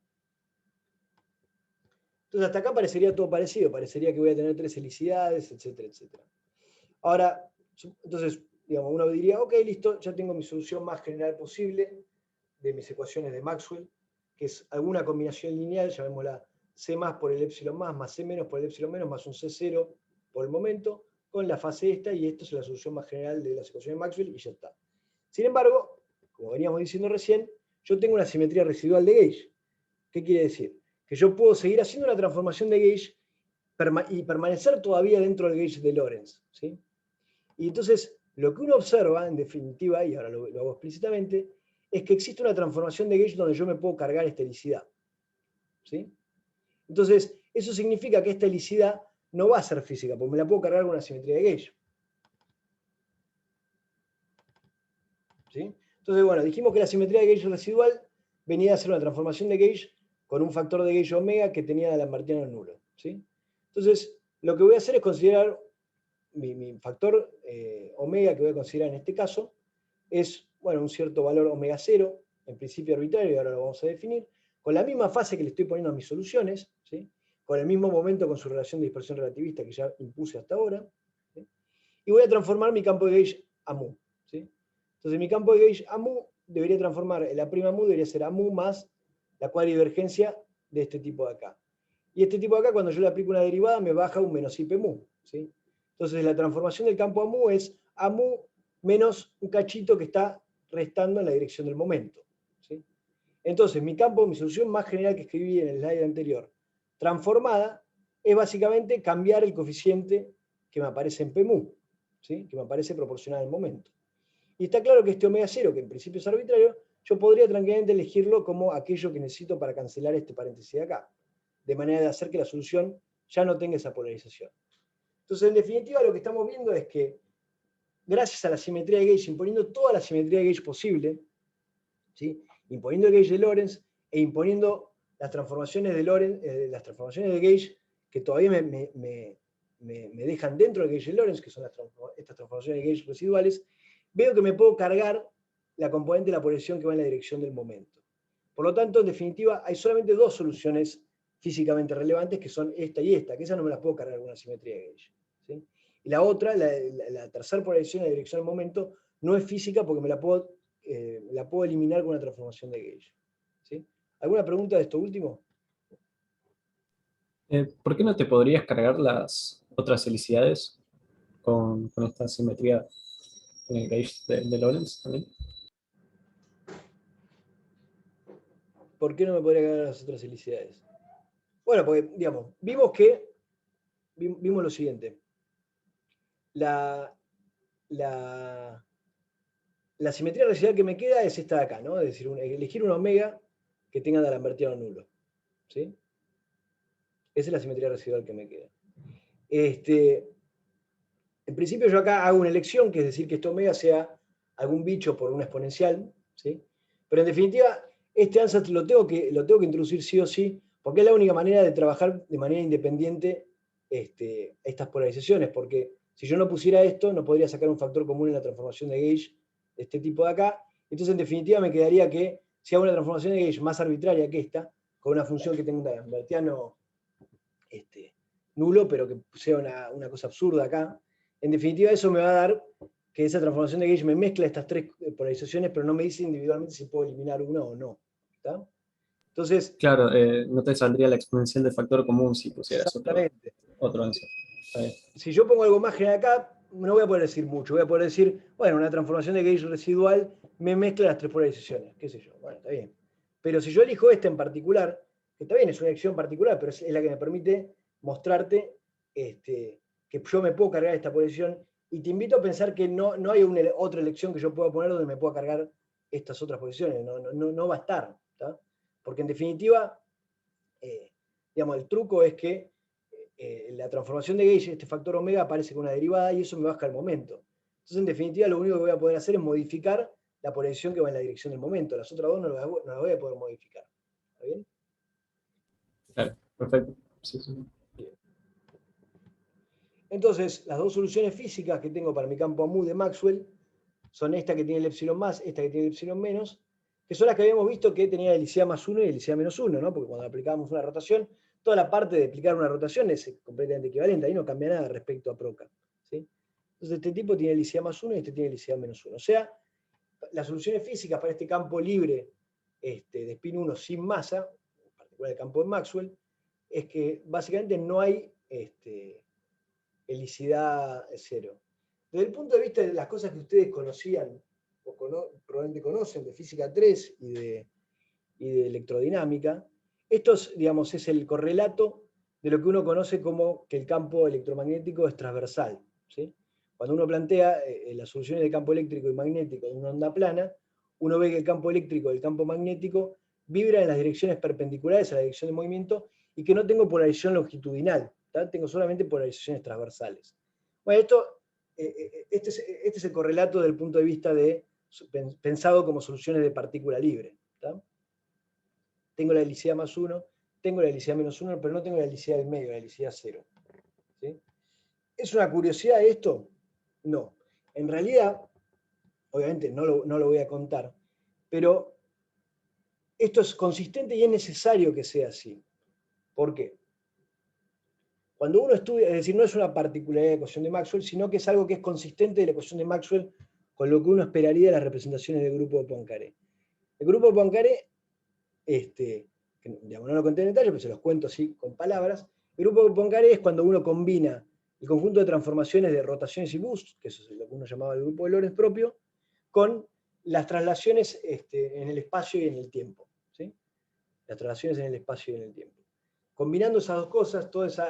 Entonces hasta acá parecería todo parecido, parecería que voy a tener tres helicidades, etcétera, etcétera. Ahora, entonces, digamos, uno diría, ok, listo, ya tengo mi solución más general posible de mis ecuaciones de Maxwell, que es alguna combinación lineal, llamémosla C más por el epsilon más C menos por el epsilon menos, más un C0 por el momento, con la fase esta, y esto es la solución más general de las ecuaciones de Maxwell, y ya está. Sin embargo, como veníamos diciendo recién, yo tengo una simetría residual de gauge. ¿Qué quiere decir? Que yo puedo seguir haciendo una transformación de gauge y permanecer todavía dentro del gauge de Lorentz, ¿sí? Y entonces, lo que uno observa, en definitiva, y ahora lo hago explícitamente, es que existe una transformación de gauge donde yo me puedo cargar esta helicidad, ¿sí? Entonces, eso significa que esta helicidad no va a ser física, porque me la puedo cargar con una simetría de gauge, ¿sí? Entonces, bueno, dijimos que la simetría de gauge residual venía a ser una transformación de gauge con un factor de gauge omega que tenía de Lambertiano nulo, ¿sí? Entonces, lo que voy a hacer es considerar mi factor omega que voy a considerar en este caso es, bueno, un cierto valor omega 0, en principio arbitrario, y ahora lo vamos a definir, con la misma fase que le estoy poniendo a mis soluciones, ¿sí? Con el mismo momento con su relación de dispersión relativista que ya impuse hasta ahora, ¿sí? Y voy a transformar mi campo de gauge a mu, ¿sí? Entonces mi campo de gauge a mu debería transformar, el A' mu debería ser a mu más la cuadrivergencia de este tipo de acá. Y este tipo de acá, cuando yo le aplico una derivada, me baja un menos IP mu, ¿sí? Entonces la transformación del campo a mu es a mu menos un cachito que está restando en la dirección del momento, ¿sí? Entonces mi campo, mi solución más general que escribí en el slide anterior, transformada, es básicamente cambiar el coeficiente que me aparece en P mu, ¿sí? Que me aparece proporcional al momento. Y está claro que este omega 0, que en principio es arbitrario, yo podría tranquilamente elegirlo como aquello que necesito para cancelar este paréntesis de acá, de manera de hacer que la solución ya no tenga esa polarización. Entonces, en definitiva, lo que estamos viendo es que, gracias a la simetría de gauge, imponiendo toda la simetría de gauge posible, ¿sí? Imponiendo el gauge de Lorentz e imponiendo las transformaciones de Lorentz, las transformaciones de gauge que todavía me dejan dentro del gauge de Lorentz, que son estas transformaciones de gauge residuales, veo que me puedo cargar la componente de la polarización que va en la dirección del momento. Por lo tanto, en definitiva, hay solamente dos soluciones físicamente relevantes, que son esta y esta, que esas no me las puedo cargar con una simetría de gauge, ¿sí? Y la otra, la tercera polarización en la dirección del momento, no es física porque me la puedo eliminar con una transformación de gauge, ¿sí? ¿Alguna pregunta de esto último? ¿Por qué no te podrías cargar las otras helicidades con esta simetría en el gauge de Lorentz también? ¿Por qué no me podría cargar las otras helicidades? Bueno, porque, digamos, vimos lo siguiente. La simetría residual que me queda es esta de acá, ¿no? Es decir, elegir un omega que tenga D'Alambertiano nulo, ¿sí? Esa es la simetría residual que me queda. En principio yo acá hago una elección, que es decir, que este omega sea algún bicho por una exponencial, ¿sí? Pero en definitiva, este ansatz lo tengo que introducir sí o sí, porque es la única manera de trabajar de manera independiente estas polarizaciones, porque si yo no pusiera esto, no podría sacar un factor común en la transformación de gauge este tipo de acá. Entonces, en definitiva, me quedaría que si hago una transformación de gauge más arbitraria que esta, con una función que tenga un Bertiano nulo, pero que sea una cosa absurda acá, en definitiva eso me va a dar que esa transformación de gauge me mezcla estas tres polarizaciones, pero no me dice individualmente si puedo eliminar una o no. ¿Está? Entonces, Claro, no te saldría la exponencial de factor común si pusieras exactamente. otro answer. Si yo pongo algo más general acá, no voy a poder decir mucho. Voy a poder decir, bueno, una transformación de gauge residual me mezcla las tres polarizaciones. ¿Qué sé yo? Bueno, está bien. Pero si yo elijo esta en particular, que está bien, es una elección particular, pero es la que me permite mostrarte que yo me puedo cargar esta polarización, y te invito a pensar que no hay otra elección que yo pueda poner donde me pueda cargar estas otras posiciones. No va a estar. ¿Tá? Porque en definitiva, digamos, el truco es que la transformación de gauge, este factor omega, aparece con una derivada y eso me baja el momento. Entonces, en definitiva, lo único que voy a poder hacer es modificar la polarización que va en la dirección del momento. Las otras dos no las voy a poder modificar. ¿Está bien? Claro, perfecto. Sí, sí. Bien. Entonces, las dos soluciones físicas que tengo para mi campo AMU de Maxwell son esta que tiene el epsilon más, esta que tiene el epsilon menos, que son las que habíamos visto que tenía helicidad más 1 y helicidad menos 1, ¿no? Porque cuando aplicábamos una rotación, toda la parte de aplicar una rotación es completamente equivalente, ahí no cambia nada respecto a Proca. ¿Sí? Entonces este tipo tiene helicidad más 1 y este tiene helicidad menos 1. O sea, las soluciones físicas para este campo libre de spin 1 sin masa, en particular el campo de Maxwell, es que básicamente no hay helicidad cero. Desde el punto de vista de las cosas que ustedes conocían, o probablemente conocen, de física 3 y de electrodinámica, esto digamos, es el correlato de lo que uno conoce como que el campo electromagnético es transversal. ¿Sí? Cuando uno plantea las soluciones de campo eléctrico y magnético de una onda plana, uno ve que el campo eléctrico y el campo magnético vibran en las direcciones perpendiculares a la dirección de movimiento y que no tengo polarización longitudinal, ¿tá? Tengo solamente polarizaciones transversales. Bueno, este es el correlato desde el punto de vista pensado como soluciones de partícula libre. ¿Tá? Tengo la helicidad más 1, tengo la helicidad menos 1, pero no tengo la helicidad del medio, la helicidad 0. ¿Sí? ¿Es una curiosidad esto? No. En realidad, obviamente no lo voy a contar, pero esto es consistente y es necesario que sea así. ¿Por qué? Cuando uno estudia, es decir, no es una particularidad de la ecuación de Maxwell, sino que es algo que es consistente de la ecuación de Maxwell con lo que uno esperaría de las representaciones del grupo de Poincaré. El grupo de Poincaré, que digamos, no lo conté en detalle, pero se los cuento así con palabras. El grupo de Poincaré es cuando uno combina el conjunto de transformaciones de rotaciones y boost, que eso es lo que uno llamaba el grupo de Lorentz propio, con las traslaciones en el espacio y en el tiempo. ¿Sí? Las traslaciones en el espacio y en el tiempo. Combinando esas dos cosas, todo ese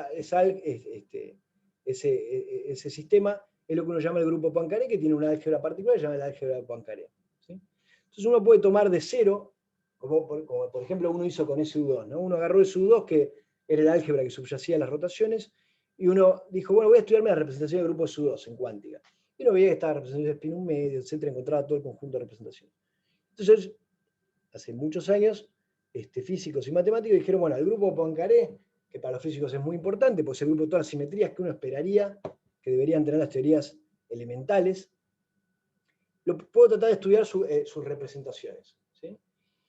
sistema es lo que uno llama el grupo Poincaré, que tiene una álgebra particular, se llama el álgebra de Poincaré. ¿Sí? Entonces uno puede tomar de cero, como por ejemplo uno hizo con SU2, ¿no? Uno agarró SU2, que era el álgebra que subyacía a las rotaciones, y uno dijo, bueno, voy a estudiarme la representación del grupo SU2 en cuántica. Y uno veía que estaba representación de spin 1 medio, etcétera, encontraba todo el conjunto de representaciones. Entonces, hace muchos años, físicos y matemáticos dijeron, bueno, el grupo Poincaré, que para los físicos es muy importante, pues es el grupo de todas las simetrías que uno esperaría que deberían tener las teorías elementales, lo puedo tratar de estudiar sus representaciones. ¿Sí?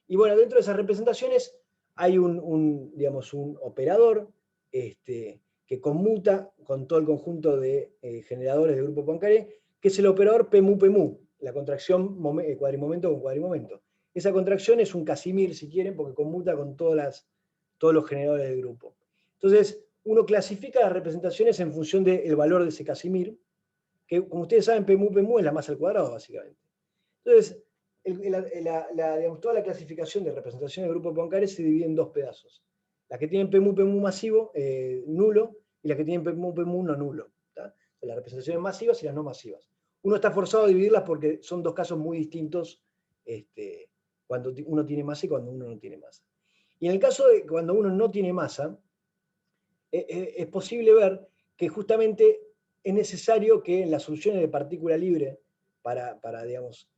Y bueno, dentro de esas representaciones hay digamos, un operador que conmuta con todo el conjunto de generadores del grupo Poincaré, que es el operador PMU-PMU, la contracción cuadrimomento con cuadrimomento. Esa contracción es un Casimir, si quieren, porque conmuta con todos los generadores del grupo. Entonces, uno clasifica las representaciones en función del valor de ese Casimir, que como ustedes saben, PMU es la masa al cuadrado, básicamente. Entonces, digamos, toda la clasificación de representación del grupo Poincaré se divide en dos pedazos. Las que tienen PMU masivo, nulo, y las que tienen PMU no nulo. ¿Tá? Las representaciones masivas y las no masivas. Uno está forzado a dividirlas porque son dos casos muy distintos cuando uno tiene masa y cuando uno no tiene masa. Y en el caso de cuando uno no tiene masa, es posible ver que justamente es necesario que en las soluciones de partícula libre para digamos,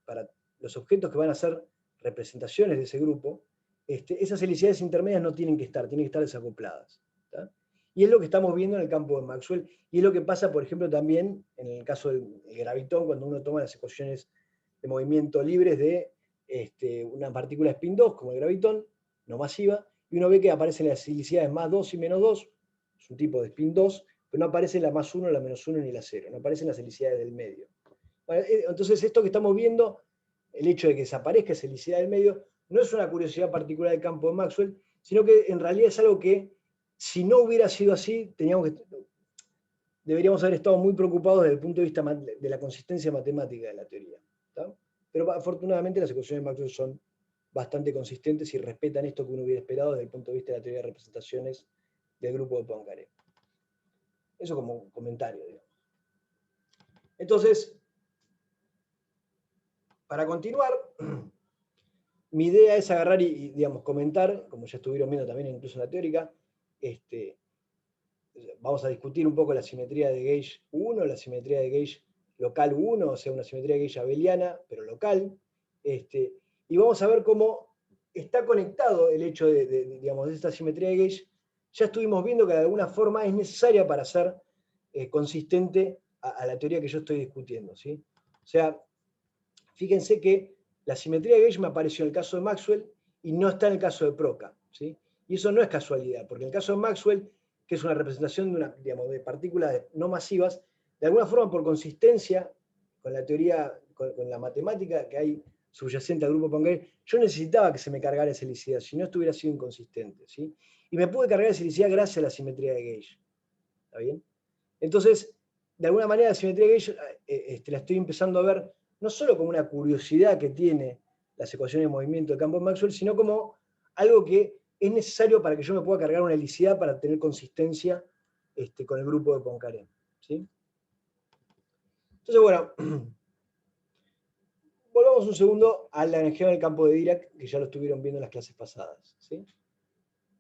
para los objetos que van a ser representaciones de ese grupo, esas helicidades intermedias no tienen que estar desacopladas. ¿Tá? Y es lo que estamos viendo en el campo de Maxwell, y es lo que pasa, por ejemplo, también en el caso del gravitón, cuando uno toma las ecuaciones de movimiento libres de una partícula spin 2, como el gravitón, no masiva, y uno ve que aparecen las helicidades más 2 y menos 2, es un tipo de spin 2, pero no aparece la más 1, la menos 1 ni la 0, no aparecen las helicidades del medio. Bueno, entonces esto que estamos viendo, el hecho de que desaparezca esa helicidad del medio, no es una curiosidad particular del campo de Maxwell, sino que en realidad es algo que, si no hubiera sido así, deberíamos haber estado muy preocupados desde el punto de vista de la consistencia matemática de la teoría. ¿Tá? Pero afortunadamente las ecuaciones de Maxwell son bastante consistentes y respetan esto que uno hubiera esperado desde el punto de vista de la teoría de representaciones del grupo de Poincaré. Eso como comentario, digamos. Entonces, para continuar, mi idea es agarrar y digamos, comentar, como ya estuvieron viendo también incluso en la teórica, vamos a discutir un poco la simetría de Gauge 1, la simetría de Gauge local 1, o sea, una simetría de Gauge abeliana, pero local, y vamos a ver cómo está conectado el hecho digamos, de esta simetría de Gauge. Ya estuvimos viendo que de alguna forma es necesaria para ser consistente a la teoría que yo estoy discutiendo, ¿sí? O sea, fíjense que la simetría de Gauge me apareció en el caso de Maxwell y no está en el caso de Proca, ¿sí? Y eso no es casualidad, porque en el caso de Maxwell, que es una representación de partículas no masivas, de alguna forma por consistencia con la teoría, con la matemática que hay subyacente al grupo Poincaré, yo necesitaba que se me cargara esa helicidad, si no estuviera sido inconsistente, ¿sí? Y me pude cargar esa helicidad gracias a la simetría de Gauge. ¿Está bien? Entonces, de alguna manera la simetría de Gauge la estoy empezando a ver no solo como una curiosidad que tiene las ecuaciones de movimiento del campo de Maxwell, sino como algo que es necesario para que yo me pueda cargar una helicidad para tener consistencia con el grupo de Poincaré, ¿sí? Entonces, bueno, volvamos un segundo al lagrangiano del campo de Dirac, que ya lo estuvieron viendo en las clases pasadas, ¿sí?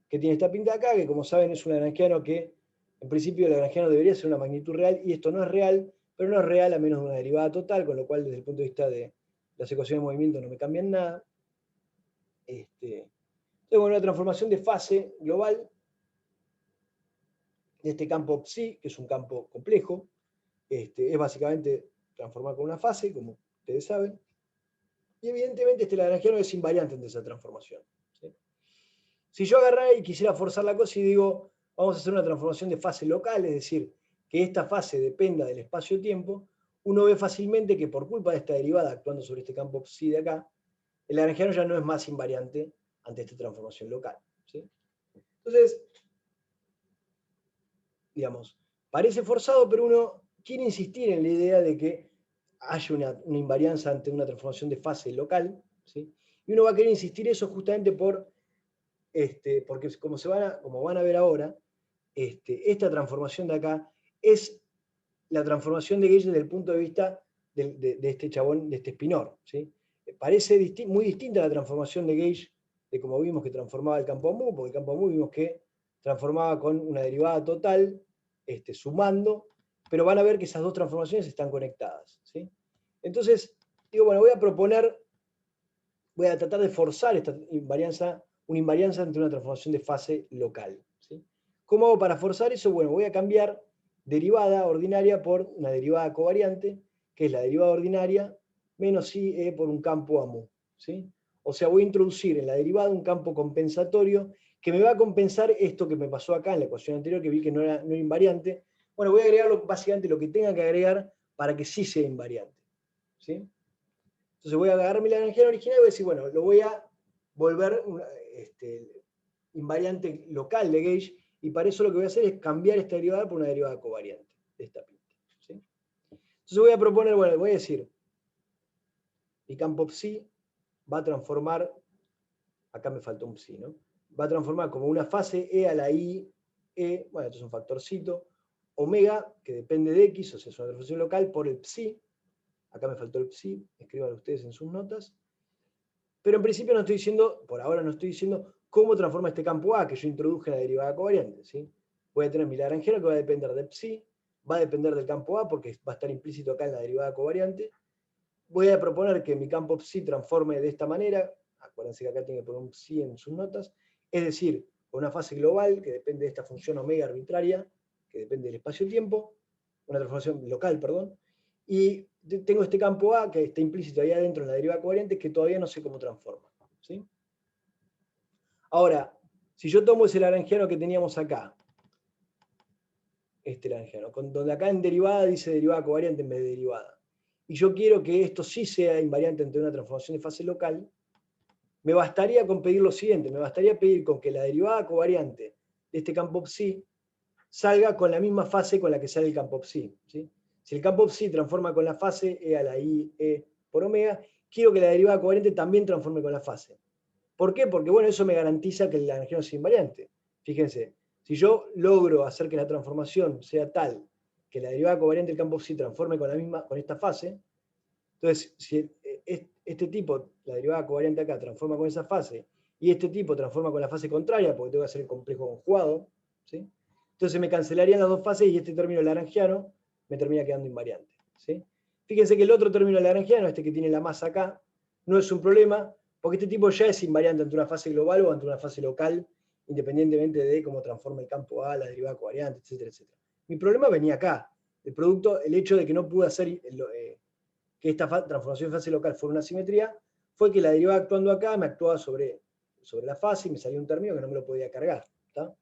Que tiene esta pinta acá, que como saben es un lagrangiano que, en principio, el lagrangiano debería ser una magnitud real, y esto no es real, pero no es real a menos de una derivada total, con lo cual, desde el punto de vista de las ecuaciones de movimiento, no me cambian nada. Entonces, bueno, una transformación de fase global de este campo psi, que es un campo complejo, es básicamente transformar con una fase, como ustedes saben, y evidentemente este lagrangiano es invariante ante esa transformación, ¿sí? Si yo agarrara y quisiera forzar la cosa y digo, vamos a hacer una transformación de fase local, es decir, que esta fase dependa del espacio-tiempo, uno ve fácilmente que por culpa de esta derivada actuando sobre este campo psi de acá, el lagrangiano ya no es más invariante ante esta transformación local, ¿sí? Entonces, digamos, parece forzado, pero uno quiere insistir en la idea de que haya una invarianza ante una transformación de fase local, ¿sí? Y uno va a querer insistir eso justamente porque como van a ver ahora, esta transformación de acá es la transformación de Gauge desde el punto de vista de este chabón, de este spinor, ¿sí? Parece muy distinta a la transformación de Gauge, de como vimos que transformaba el campo mu, porque el campo mu vimos que transformaba con una derivada total, sumando, pero van a ver que esas dos transformaciones están conectadas, ¿sí? Entonces, digo, bueno, voy a tratar de forzar una invarianza entre una transformación de fase local, ¿sí? ¿Cómo hago para forzar eso? Bueno, voy a cambiar derivada ordinaria por una derivada covariante, que es la derivada ordinaria menos i por un campo a mu, ¿sí? O sea, voy a introducir en la derivada un campo compensatorio que me va a compensar esto que me pasó acá en la ecuación anterior, que vi que no era invariante. Bueno, voy a agregar básicamente lo que tenga que agregar para que sí sea invariante, ¿sí? Entonces voy a agarrar mi lagrangiano original y voy a decir, bueno, lo voy a volver invariante local de Gauge, y para eso lo que voy a hacer es cambiar esta derivada por una derivada covariante de esta pinta, ¿sí? Entonces voy a proponer, bueno, voy a decir, mi campo psi va a transformar, acá me faltó un psi, ¿no? Va a transformar como una fase e a la i, bueno, esto es un factorcito, omega, que depende de x, o sea, es una transformación local, por el psi. Acá me faltó el psi, escriban ustedes en sus notas. Pero en principio no estoy diciendo, por ahora no estoy diciendo cómo transforma este campo A que yo introduje en la derivada covariante, ¿sí? Voy a tener mi lagrangiano que va a depender de psi, va a depender del campo A porque va a estar implícito acá en la derivada covariante. Voy a proponer que mi campo psi transforme de esta manera, acuérdense que acá tiene que poner un psi en sus notas, es decir, con una fase global que depende de esta función omega arbitraria, que depende del espacio-tiempo, una transformación local, perdón, y tengo este campo A que está implícito ahí adentro en la derivada covariante que todavía no sé cómo transforma. ¿Sí? Ahora, si yo tomo ese lagrangiano que teníamos acá, este lagrangiano, donde acá en derivada dice derivada covariante en vez de derivada, y yo quiero que esto sí sea invariante ante una transformación de fase local, me bastaría con pedir lo siguiente, me bastaría pedir con que la derivada covariante de este campo psi salga con la misma fase con la que sale el campo psi. ¿Sí? Si el campo psi transforma con la fase e a la i e por omega, quiero que la derivada covariante también transforme con la fase. ¿Por qué? Porque bueno, eso me garantiza que el lagrangiano sea invariante. Fíjense, si yo logro hacer que la transformación sea tal que la derivada covariante del campo psi transforme con esta fase, entonces si este tipo, la derivada covariante acá, transforma con esa fase, y este tipo transforma con la fase contraria, porque tengo que hacer el complejo conjugado, ¿sí? Entonces me cancelarían las dos fases y este término lagrangiano me termina quedando invariante. ¿Sí? Fíjense que el otro término lagrangiano, este que tiene la masa acá, no es un problema, porque este tipo ya es invariante ante una fase global o ante una fase local, independientemente de cómo transforma el campo A, la derivada covariante, etcétera, etcétera. Mi problema venía acá, el hecho de que no pude hacer que esta transformación de fase local fuera una simetría, fue que la derivada actuando acá me actuaba sobre la fase y me salió un término que no me lo podía cargar. ¿Tá?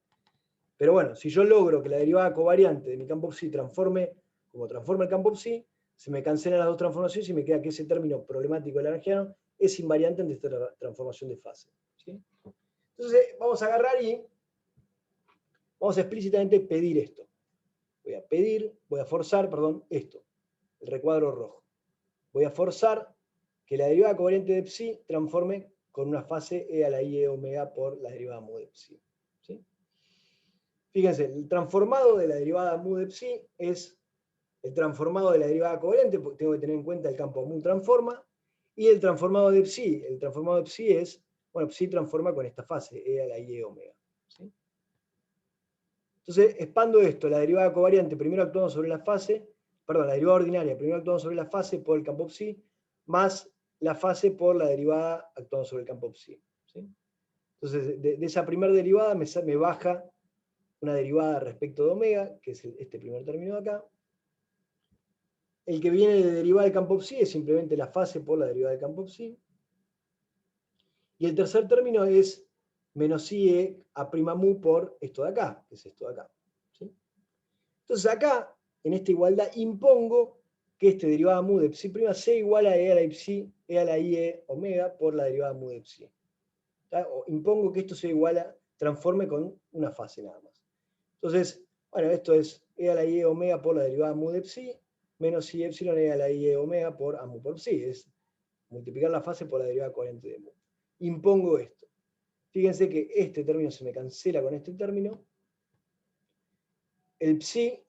Pero bueno, si yo logro que la derivada covariante de mi campo psi transforme como transforma el campo psi, se me cancelan las dos transformaciones y me queda que ese término problemático del lagrangiano es invariante ante esta transformación de fase. ¿Sí? Entonces vamos a agarrar y vamos a explícitamente pedir esto. Voy a forzar, esto, el recuadro rojo. Voy a forzar que la derivada covariante de psi transforme con una fase e a la i e omega por la derivada mu de psi. ¿Sí? Fíjense, el transformado de la derivada mu de psi es el transformado de la derivada covariante, porque tengo que tener en cuenta el campo mu transforma, y el transformado de psi es, bueno, psi transforma con esta fase, e a la i e omega. ¿Sí? Entonces, expando esto, la derivada covariante primero actuando sobre la fase, la derivada ordinaria primero actuando sobre la fase por el campo psi, más la fase por la derivada actuando sobre el campo psi. ¿Sí? Entonces, de esa primera derivada me baja una derivada respecto de omega, que es este primer término de acá. El que viene de derivada del campo psi es simplemente la fase por la derivada del campo psi. Y el tercer término es menos ie a' mu por esto de acá, que es esto de acá. ¿Sí? Entonces acá, en esta igualdad, impongo que este derivada mu de psi' sea igual a e a la psi, e a la ie omega por la derivada mu de psi. O impongo que esto sea igual a, transforme con una fase nada más. Entonces, bueno, esto es e a la i e omega por la derivada mu de psi, menos i epsilon e a la i e omega por a mu por psi. Es multiplicar la fase por la derivada covariante de mu. Impongo esto. Fíjense que este término se me cancela con este término. El psi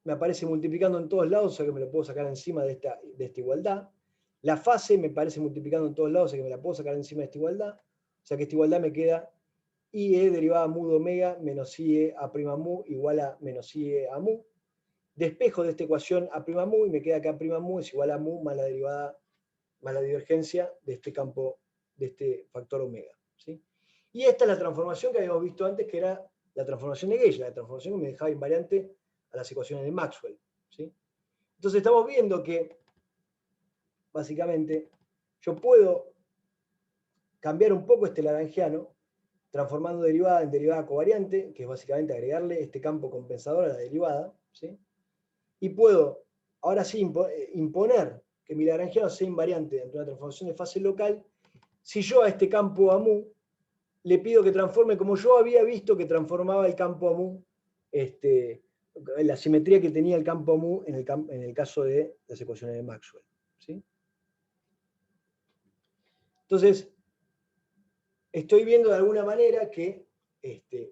me aparece multiplicando en todos lados, o sea que me lo puedo sacar encima de esta igualdad. La fase me aparece multiplicando en todos lados, o sea que me la puedo sacar encima de esta igualdad. O sea que esta igualdad me queda IE derivada mu de omega menos IE a' mu igual a menos IE a mu. Despejo de esta ecuación a' mu y me queda que a' mu es igual a mu más la derivada, más la divergencia de este campo, de este factor omega. ¿Sí? Y esta es la transformación que habíamos visto antes, que era la transformación de Gauge, la transformación que me dejaba invariante a las ecuaciones de Maxwell. ¿Sí? Entonces estamos viendo que, básicamente, yo puedo cambiar un poco este lagrangiano, transformando derivada en derivada covariante, que es básicamente agregarle este campo compensador a la derivada, ¿sí? Y puedo, ahora sí, imponer que mi lagrangiano sea invariante ante una transformación de fase local, si yo a este campo a mu le pido que transforme como yo había visto que transformaba el campo a mu, la simetría que tenía el campo a mu en el caso de las ecuaciones de Maxwell. ¿Sí? Entonces, estoy viendo de alguna manera que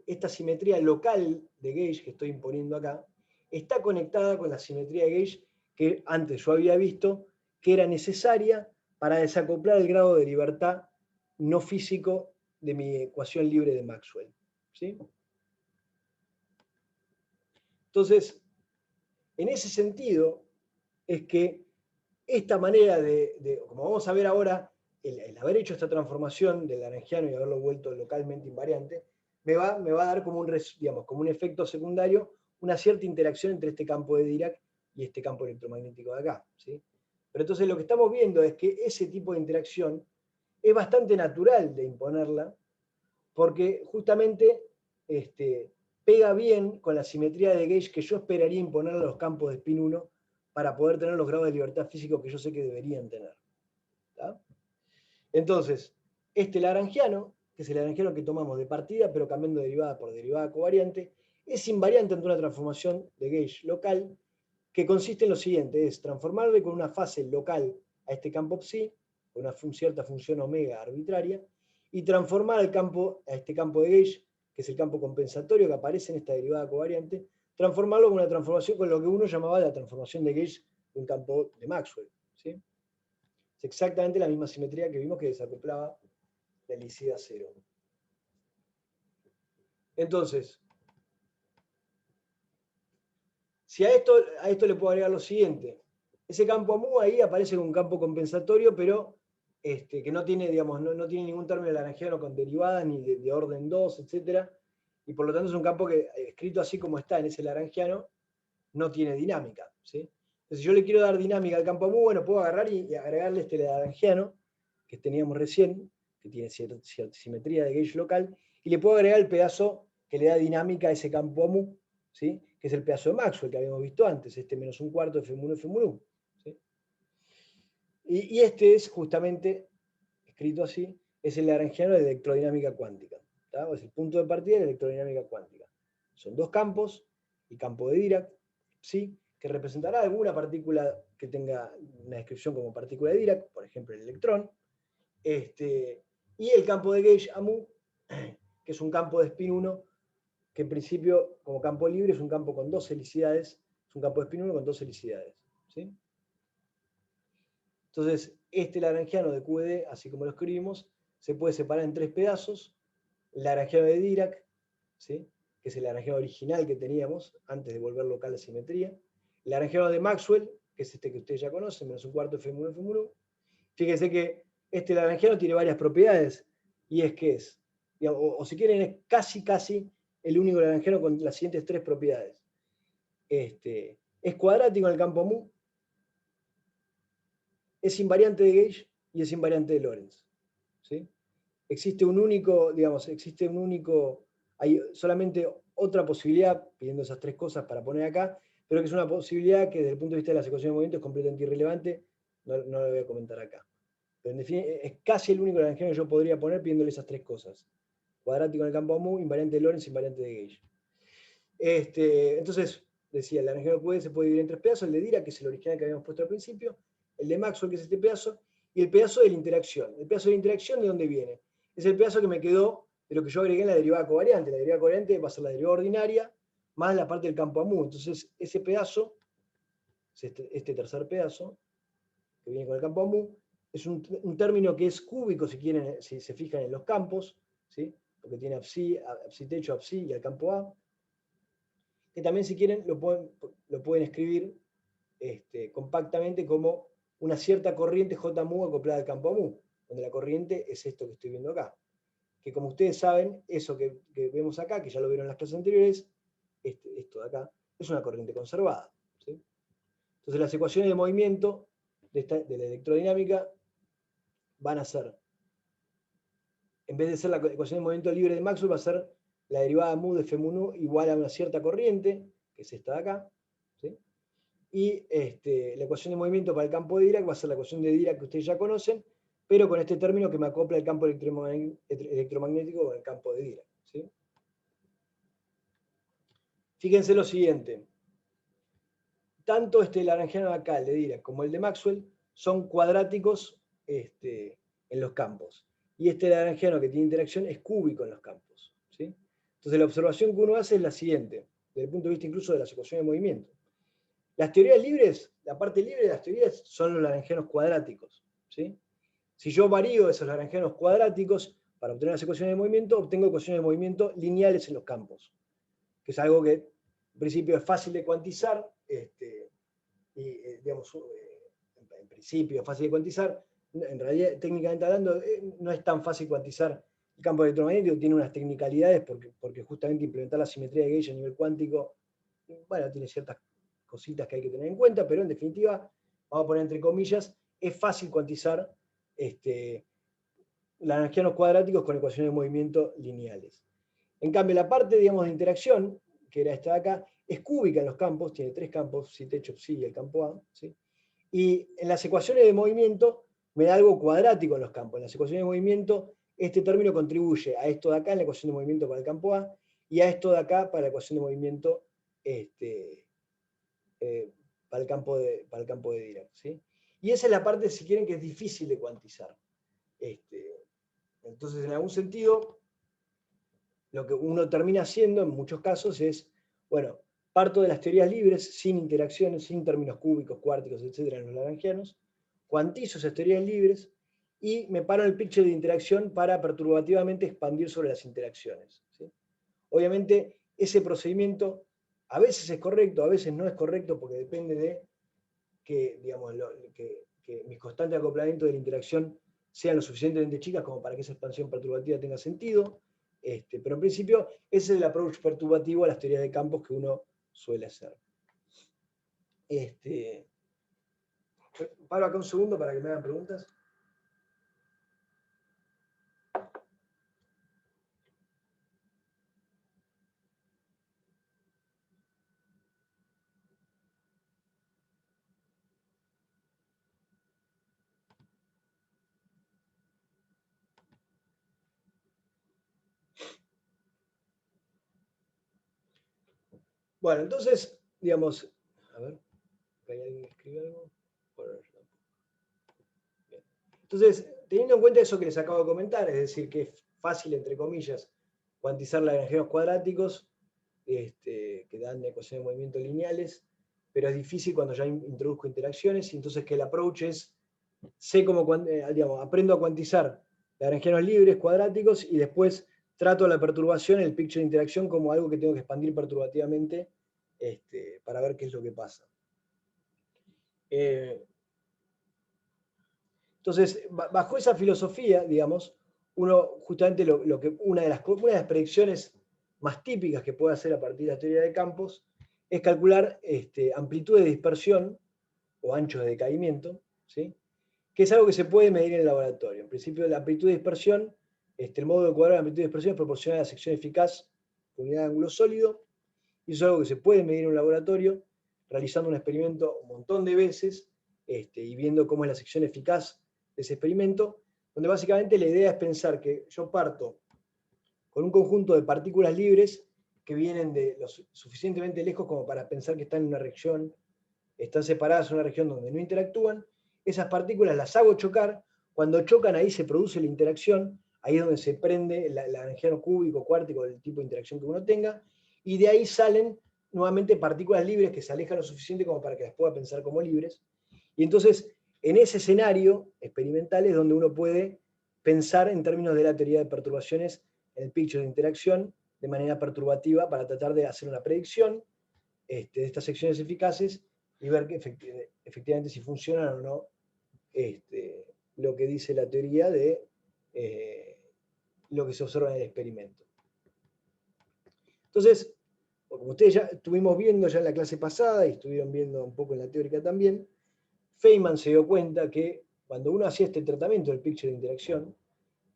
esta simetría local de Gauge que estoy imponiendo acá está conectada con la simetría de Gauge que antes yo había visto que era necesaria para desacoplar el grado de libertad no físico de mi ecuación libre de Maxwell. ¿Sí? Entonces, en ese sentido, es que esta manera como vamos a ver ahora, el haber hecho esta transformación del lagrangiano y haberlo vuelto localmente invariante, me va a dar como un efecto secundario una cierta interacción entre este campo de Dirac y este campo electromagnético de acá, ¿sí? Pero entonces lo que estamos viendo es que ese tipo de interacción es bastante natural de imponerla, porque justamente pega bien con la simetría de gauge que yo esperaría imponerle a los campos de spin 1 para poder tener los grados de libertad físicos que yo sé que deberían tener. ¿Tá? Entonces, este lagrangiano, que es el lagrangiano que tomamos de partida, pero cambiando derivada por derivada covariante, es invariante ante una transformación de gauge local, que consiste en lo siguiente, es transformarle con una fase local a este campo psi, con una cierta función omega arbitraria, y transformar a este campo de gauge, que es el campo compensatorio que aparece en esta derivada covariante, transformarlo con una transformación con lo que uno llamaba la transformación de gauge de un campo de Maxwell. ¿Sí? Es exactamente la misma simetría que vimos que desacoplaba la helicidad cero. Entonces, si a esto le puedo agregar lo siguiente, ese campo mu ahí aparece como un campo compensatorio, pero que no tiene, digamos, no tiene ningún término lagrangiano con derivadas ni de orden 2, etc. Y por lo tanto es un campo que, escrito así como está en ese lagrangiano, no tiene dinámica. ¿Sí? Entonces, si yo le quiero dar dinámica al campo mu, bueno, puedo agarrar y agregarle este lagrangiano que teníamos recién, que tiene cierta simetría de gauge local, y le puedo agregar el pedazo que le da dinámica a ese campo mu, ¿sí? Que es el pedazo de Maxwell que habíamos visto antes, este menos un cuarto de F1, F1. ¿Sí? Y este es justamente, escrito así, es el lagrangiano de electrodinámica cuántica. ¿Tá? Es el punto de partida de la electrodinámica cuántica. Son dos campos, el campo de Dirac, ¿sí? Que representará alguna partícula que tenga una descripción como partícula de Dirac, por ejemplo el electrón, y el campo de gauge AMU, que es un campo de spin 1, que en principio, como campo libre, es un campo con dos helicidades, es un campo de spin 1 con dos helicidades. ¿Sí? Entonces, este lagrangiano de QED, así como lo escribimos, se puede separar en tres pedazos. El lagrangiano de Dirac, ¿sí? Que es el lagrangiano original que teníamos antes de volver local la simetría. El lagrangiano de Maxwell, que es este que ustedes ya conocen, menos un cuarto F1, F1. Fíjense que este lagrangiano tiene varias propiedades, y es que es, digamos, o si quieren, es casi el único lagrangiano con las siguientes tres propiedades. Es cuadrático en el campo mu, es invariante de gauge y es invariante de Lorentz. ¿Sí? Existe un único, hay solamente otra posibilidad, pidiendo esas tres cosas para poner acá, pero que es una posibilidad que desde el punto de vista de las ecuaciones de movimiento es completamente irrelevante, no lo voy a comentar acá. Pero en definitiva, es casi el único lagrangiano que yo podría poner pidiéndole esas tres cosas. Cuadrático en el campo mu, invariante de Lorentz, invariante de gauge. Entonces, decía, el lagrangiano QED se puede dividir en tres pedazos, el de Dirac, que es el original que habíamos puesto al principio, el de Maxwell, que es este pedazo, y el pedazo de la interacción. El pedazo de la interacción, ¿de dónde viene? Es el pedazo que me quedó de lo que yo agregué en la derivada covariante. La derivada covariante va a ser la derivada ordinaria más la parte del campo AMU. Entonces, ese pedazo, este tercer pedazo, que viene con el campo AMU, es un término que es cúbico, si quieren, si se fijan en los campos, ¿sí? Porque tiene psi techo, psi y al campo A, que también, si quieren, lo pueden escribir compactamente como una cierta corriente J mu acoplada al campo mu, donde la corriente es esto que estoy viendo acá. Que como ustedes saben, eso que vemos acá, que ya lo vieron en las clases anteriores, esto de acá, es una corriente conservada. ¿Sí? Entonces las ecuaciones de movimiento de la electrodinámica van a ser, en vez de ser la ecuación de movimiento libre de Maxwell, va a ser la derivada mu de F1 igual a una cierta corriente, que es esta de acá. ¿Sí? Y la ecuación de movimiento para el campo de Dirac va a ser la ecuación de Dirac que ustedes ya conocen, pero con este término que me acopla el campo electromagnético con el campo de Dirac. ¿Sí? Fíjense lo siguiente. Tanto este lagrangiano de acá, el de Dirac, como el de Maxwell, son cuadráticos en los campos. Y este lagrangiano que tiene interacción es cúbico en los campos. ¿Sí? Entonces la observación que uno hace es la siguiente, desde el punto de vista incluso de las ecuaciones de movimiento. Las teorías libres, la parte libre de las teorías son los lagrangianos cuadráticos. ¿Sí? Si yo varío esos lagrangianos cuadráticos para obtener las ecuaciones de movimiento, obtengo ecuaciones de movimiento lineales en los campos, que es algo que en principio es fácil de cuantizar, digamos, en principio es fácil de cuantizar, en realidad técnicamente hablando no es tan fácil cuantizar el campo electromagnético, tiene unas technicalidades porque justamente implementar la simetría de gauge a nivel cuántico, bueno, tiene ciertas cositas que hay que tener en cuenta, pero en definitiva, vamos a poner entre comillas, es fácil cuantizar lagrangianos cuadráticos con ecuaciones de movimiento lineales. En cambio, la parte, digamos, de interacción, que era esta de acá, es cúbica en los campos, tiene 3 campos, psi, techo, psi y el campo A, ¿sí? Y en las ecuaciones de movimiento me da algo cuadrático en los campos. En las ecuaciones de movimiento, este término contribuye a esto de acá en la ecuación de movimiento para el campo A y a esto de acá para la ecuación de movimiento para el campo de Dirac, ¿sí? Y esa es la parte, si quieren, que es difícil de cuantizar. Entonces, en algún sentido, lo que uno termina haciendo en muchos casos es, bueno, parto de las teorías libres, sin interacciones, sin términos cúbicos, cuárticos, etcétera, en los lagrangianos, cuantizo esas teorías libres y me paro en el picture de interacción para perturbativamente expandir sobre las interacciones, ¿sí? Obviamente, ese procedimiento a veces es correcto, a veces no es correcto, porque depende de que, digamos, que mis constantes de acoplamiento de la interacción sean lo suficientemente chicas como para que esa expansión perturbativa tenga sentido. Pero en principio, ese es el approach perturbativo a las teorías de campos que uno suele hacer. Paro acá un segundo para que me hagan preguntas. Bueno, entonces, digamos, a ver, ¿hay alguien que escribe algo? Bien. Entonces, teniendo en cuenta eso que les acabo de comentar, es decir, que es fácil, entre comillas, cuantizar lagrangianos cuadráticos, que dan ecuaciones de movimiento lineales, pero es difícil cuando ya introduzco interacciones, y entonces que el approach es, sé cómo, digamos, aprendo a cuantizar lagrangianos libres cuadráticos y después trato la perturbación, el picture de interacción, como algo que tengo que expandir perturbativamente para ver qué es lo que pasa. Entonces, bajo esa filosofía, digamos, uno justamente una de las predicciones más típicas que puede hacer a partir de la teoría de campos es calcular amplitudes de dispersión o anchos de decaimiento, ¿sí? Que es algo que se puede medir en el laboratorio. En principio, la amplitud de dispersión, el modo de cuadrar la amplitud de dispersión es proporcional a la sección eficaz por unidad de ángulo sólido, y eso es algo que se puede medir en un laboratorio, realizando un experimento un montón de veces y viendo cómo es la sección eficaz de ese experimento, donde básicamente la idea es pensar que yo parto con un conjunto de partículas libres que vienen de lo suficientemente lejos como para pensar que están en una región, están separadas en una región donde no interactúan, esas partículas las hago chocar, cuando chocan ahí se produce la interacción, ahí es donde se prende el lagrangiano cúbico, cuártico, del tipo de interacción que uno tenga, y de ahí salen nuevamente partículas libres que se alejan lo suficiente como para que las pueda pensar como libres, y entonces en ese escenario experimental es donde uno puede pensar en términos de la teoría de perturbaciones en el picture de interacción de manera perturbativa para tratar de hacer una predicción de estas secciones eficaces y ver que efectivamente si funcionan o no lo que dice la teoría de lo que se observa en el experimento. Entonces, como ustedes ya estuvimos viendo ya en la clase pasada y estuvieron viendo un poco en la teórica también, Feynman se dio cuenta que cuando uno hacía este tratamiento del picture de interacción,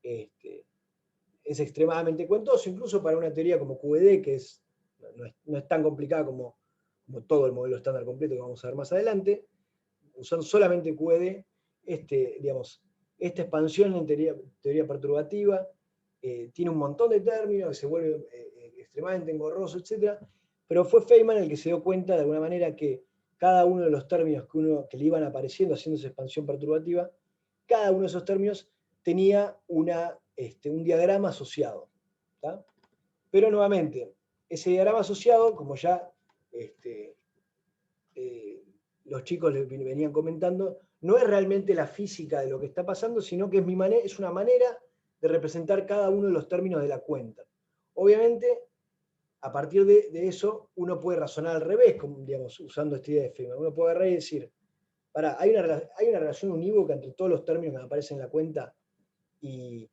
es extremadamente cuentoso, incluso para una teoría como QED, que no es tan complicada como todo el modelo estándar completo que vamos a ver más adelante, usando solamente QED, digamos, esta expansión en teoría perturbativa tiene un montón de términos, que se vuelve extremadamente engorroso, etc. Pero fue Feynman el que se dio cuenta de alguna manera que cada uno de los términos que le iban apareciendo haciendo esa expansión perturbativa, cada uno de esos términos tenía un diagrama asociado, ¿tá? Pero nuevamente, ese diagrama asociado, como ya los chicos les venían comentando, no es realmente la física de lo que está pasando, sino que es una manera de representar cada uno de los términos de la cuenta. Obviamente, a partir de eso, uno puede razonar al revés, como, digamos, usando esta idea de Feynman. Uno puede agarrar y decir, hay una relación unívoca entre todos los términos que me aparecen en la cuenta y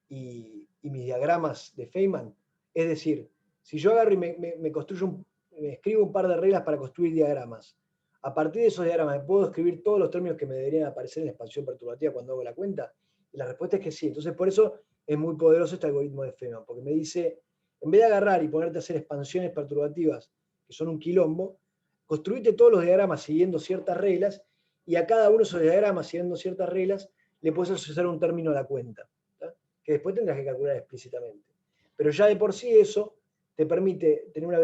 mis diagramas de Feynman. Es decir, si yo agarro y me construyo me escribo un par de reglas para construir diagramas. A partir de esos diagramas, ¿puedo escribir todos los términos que me deberían aparecer en la expansión perturbativa cuando hago la cuenta? Y la respuesta es que sí. Entonces, por eso es muy poderoso este algoritmo de Feynman, porque me dice, en vez de agarrar y ponerte a hacer expansiones perturbativas, que son un quilombo, construite todos los diagramas siguiendo ciertas reglas, y a cada uno de esos diagramas siguiendo ciertas reglas, le puedes asociar un término a la cuenta, ¿tá? Que después tendrás que calcular explícitamente. Pero ya de por sí eso te permite tener una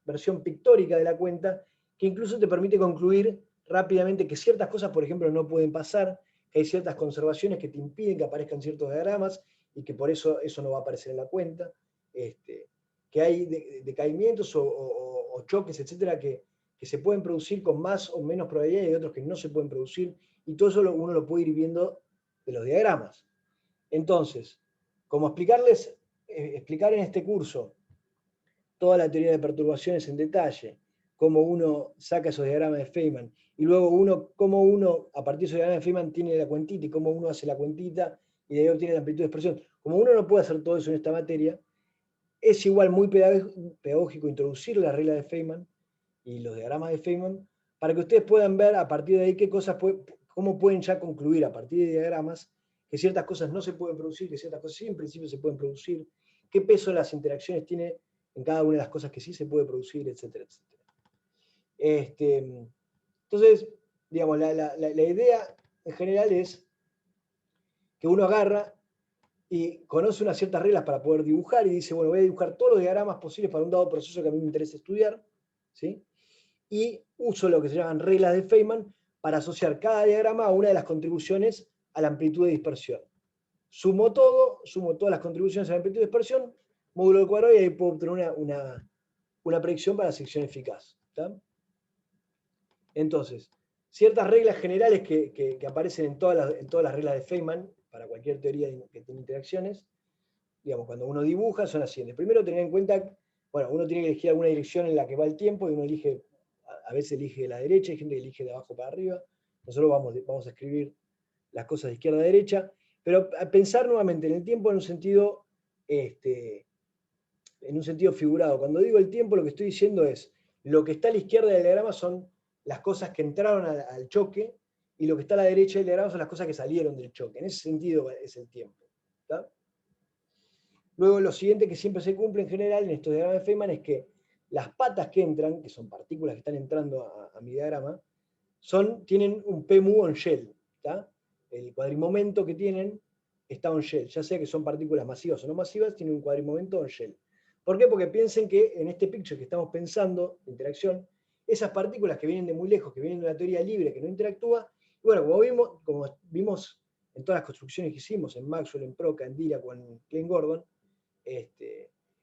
versión pictórica de la cuenta, que incluso te permite concluir rápidamente que ciertas cosas, por ejemplo, no pueden pasar, que hay ciertas conservaciones que te impiden que aparezcan ciertos diagramas y que por eso no va a aparecer en la cuenta, que hay decaimientos o choques, etcétera, que se pueden producir con más o menos probabilidad y otros que no se pueden producir, y todo eso uno lo puede ir viendo de los diagramas. Entonces, como explicar en este curso toda la teoría de perturbaciones en detalle, cómo uno saca esos diagramas de Feynman, y luego cómo uno, a partir de esos diagramas de Feynman, tiene la cuentita, y cómo uno hace la cuentita, y de ahí obtiene la amplitud de expresión. Como uno no puede hacer todo eso en esta materia, es igual muy pedagógico introducir la regla de Feynman y los diagramas de Feynman, para que ustedes puedan ver a partir de ahí cómo pueden ya concluir a partir de diagramas que ciertas cosas no se pueden producir, que ciertas cosas sí en principio se pueden producir, qué peso las interacciones tiene en cada una de las cosas que sí se puede producir, etcétera, etcétera. Entonces, digamos, la idea en general es que uno agarra y conoce unas ciertas reglas para poder dibujar y dice, bueno, voy a dibujar todos los diagramas posibles para un dado proceso que a mí me interesa estudiar, ¿sí? Y uso lo que se llaman reglas de Feynman para asociar cada diagrama a una de las contribuciones a la amplitud de dispersión. Sumo todas las contribuciones a la amplitud de dispersión, módulo del cuadrado, y ahí puedo obtener una predicción para la sección eficaz. ¿Tá? Entonces, ciertas reglas generales que aparecen en todas las reglas de Feynman, para cualquier teoría que tiene interacciones, digamos, cuando uno dibuja, son las siguientes. Primero, tener en cuenta, bueno, uno tiene que elegir alguna dirección en la que va el tiempo, y uno elige, a veces elige de la derecha, hay gente que elige de abajo para arriba. Nosotros vamos a escribir las cosas de izquierda a derecha, pero a pensar nuevamente en el tiempo en un sentido figurado. Cuando digo el tiempo, lo que estoy diciendo es, lo que está a la izquierda del diagrama son las cosas que entraron al choque, y lo que está a la derecha del diagrama son las cosas que salieron del choque. En ese sentido es el tiempo. ¿Tá? Luego, lo siguiente que siempre se cumple en general en estos diagramas de Feynman es que las patas que entran, que son partículas que están entrando a mi diagrama, tienen un P mu on shell. ¿Tá? El cuadrimomento que tienen está on shell. Ya sea que son partículas masivas o no masivas, tienen un cuadrimomento on shell. ¿Por qué? Porque piensen que en este picture que estamos pensando, de interacción, esas partículas que vienen de muy lejos, que vienen de una teoría libre, que no interactúa, y bueno, como vimos en todas las construcciones que hicimos, en Maxwell, en Proca, en Dirac o en Klein Gordon,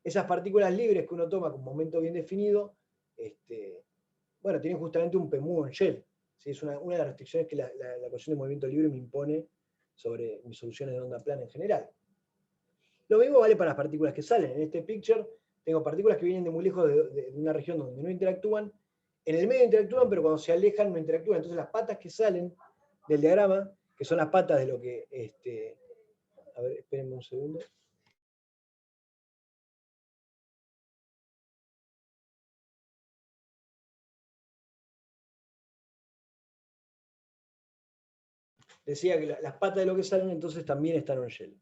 esas partículas libres que uno toma con un momento bien definido, bueno, tienen justamente un P mu on shell. ¿Sí? Es una de las restricciones que la ecuación de movimiento libre me impone sobre mis soluciones de onda plana en general. Lo mismo vale para las partículas que salen. En este picture tengo partículas que vienen de muy lejos de una región donde no interactúan. En el medio interactúan, pero cuando se alejan no interactúan. Entonces las patas que salen del diagrama, que son las patas de lo que... a ver, espérenme un segundo. Decía que las patas de lo que salen entonces también están on shell.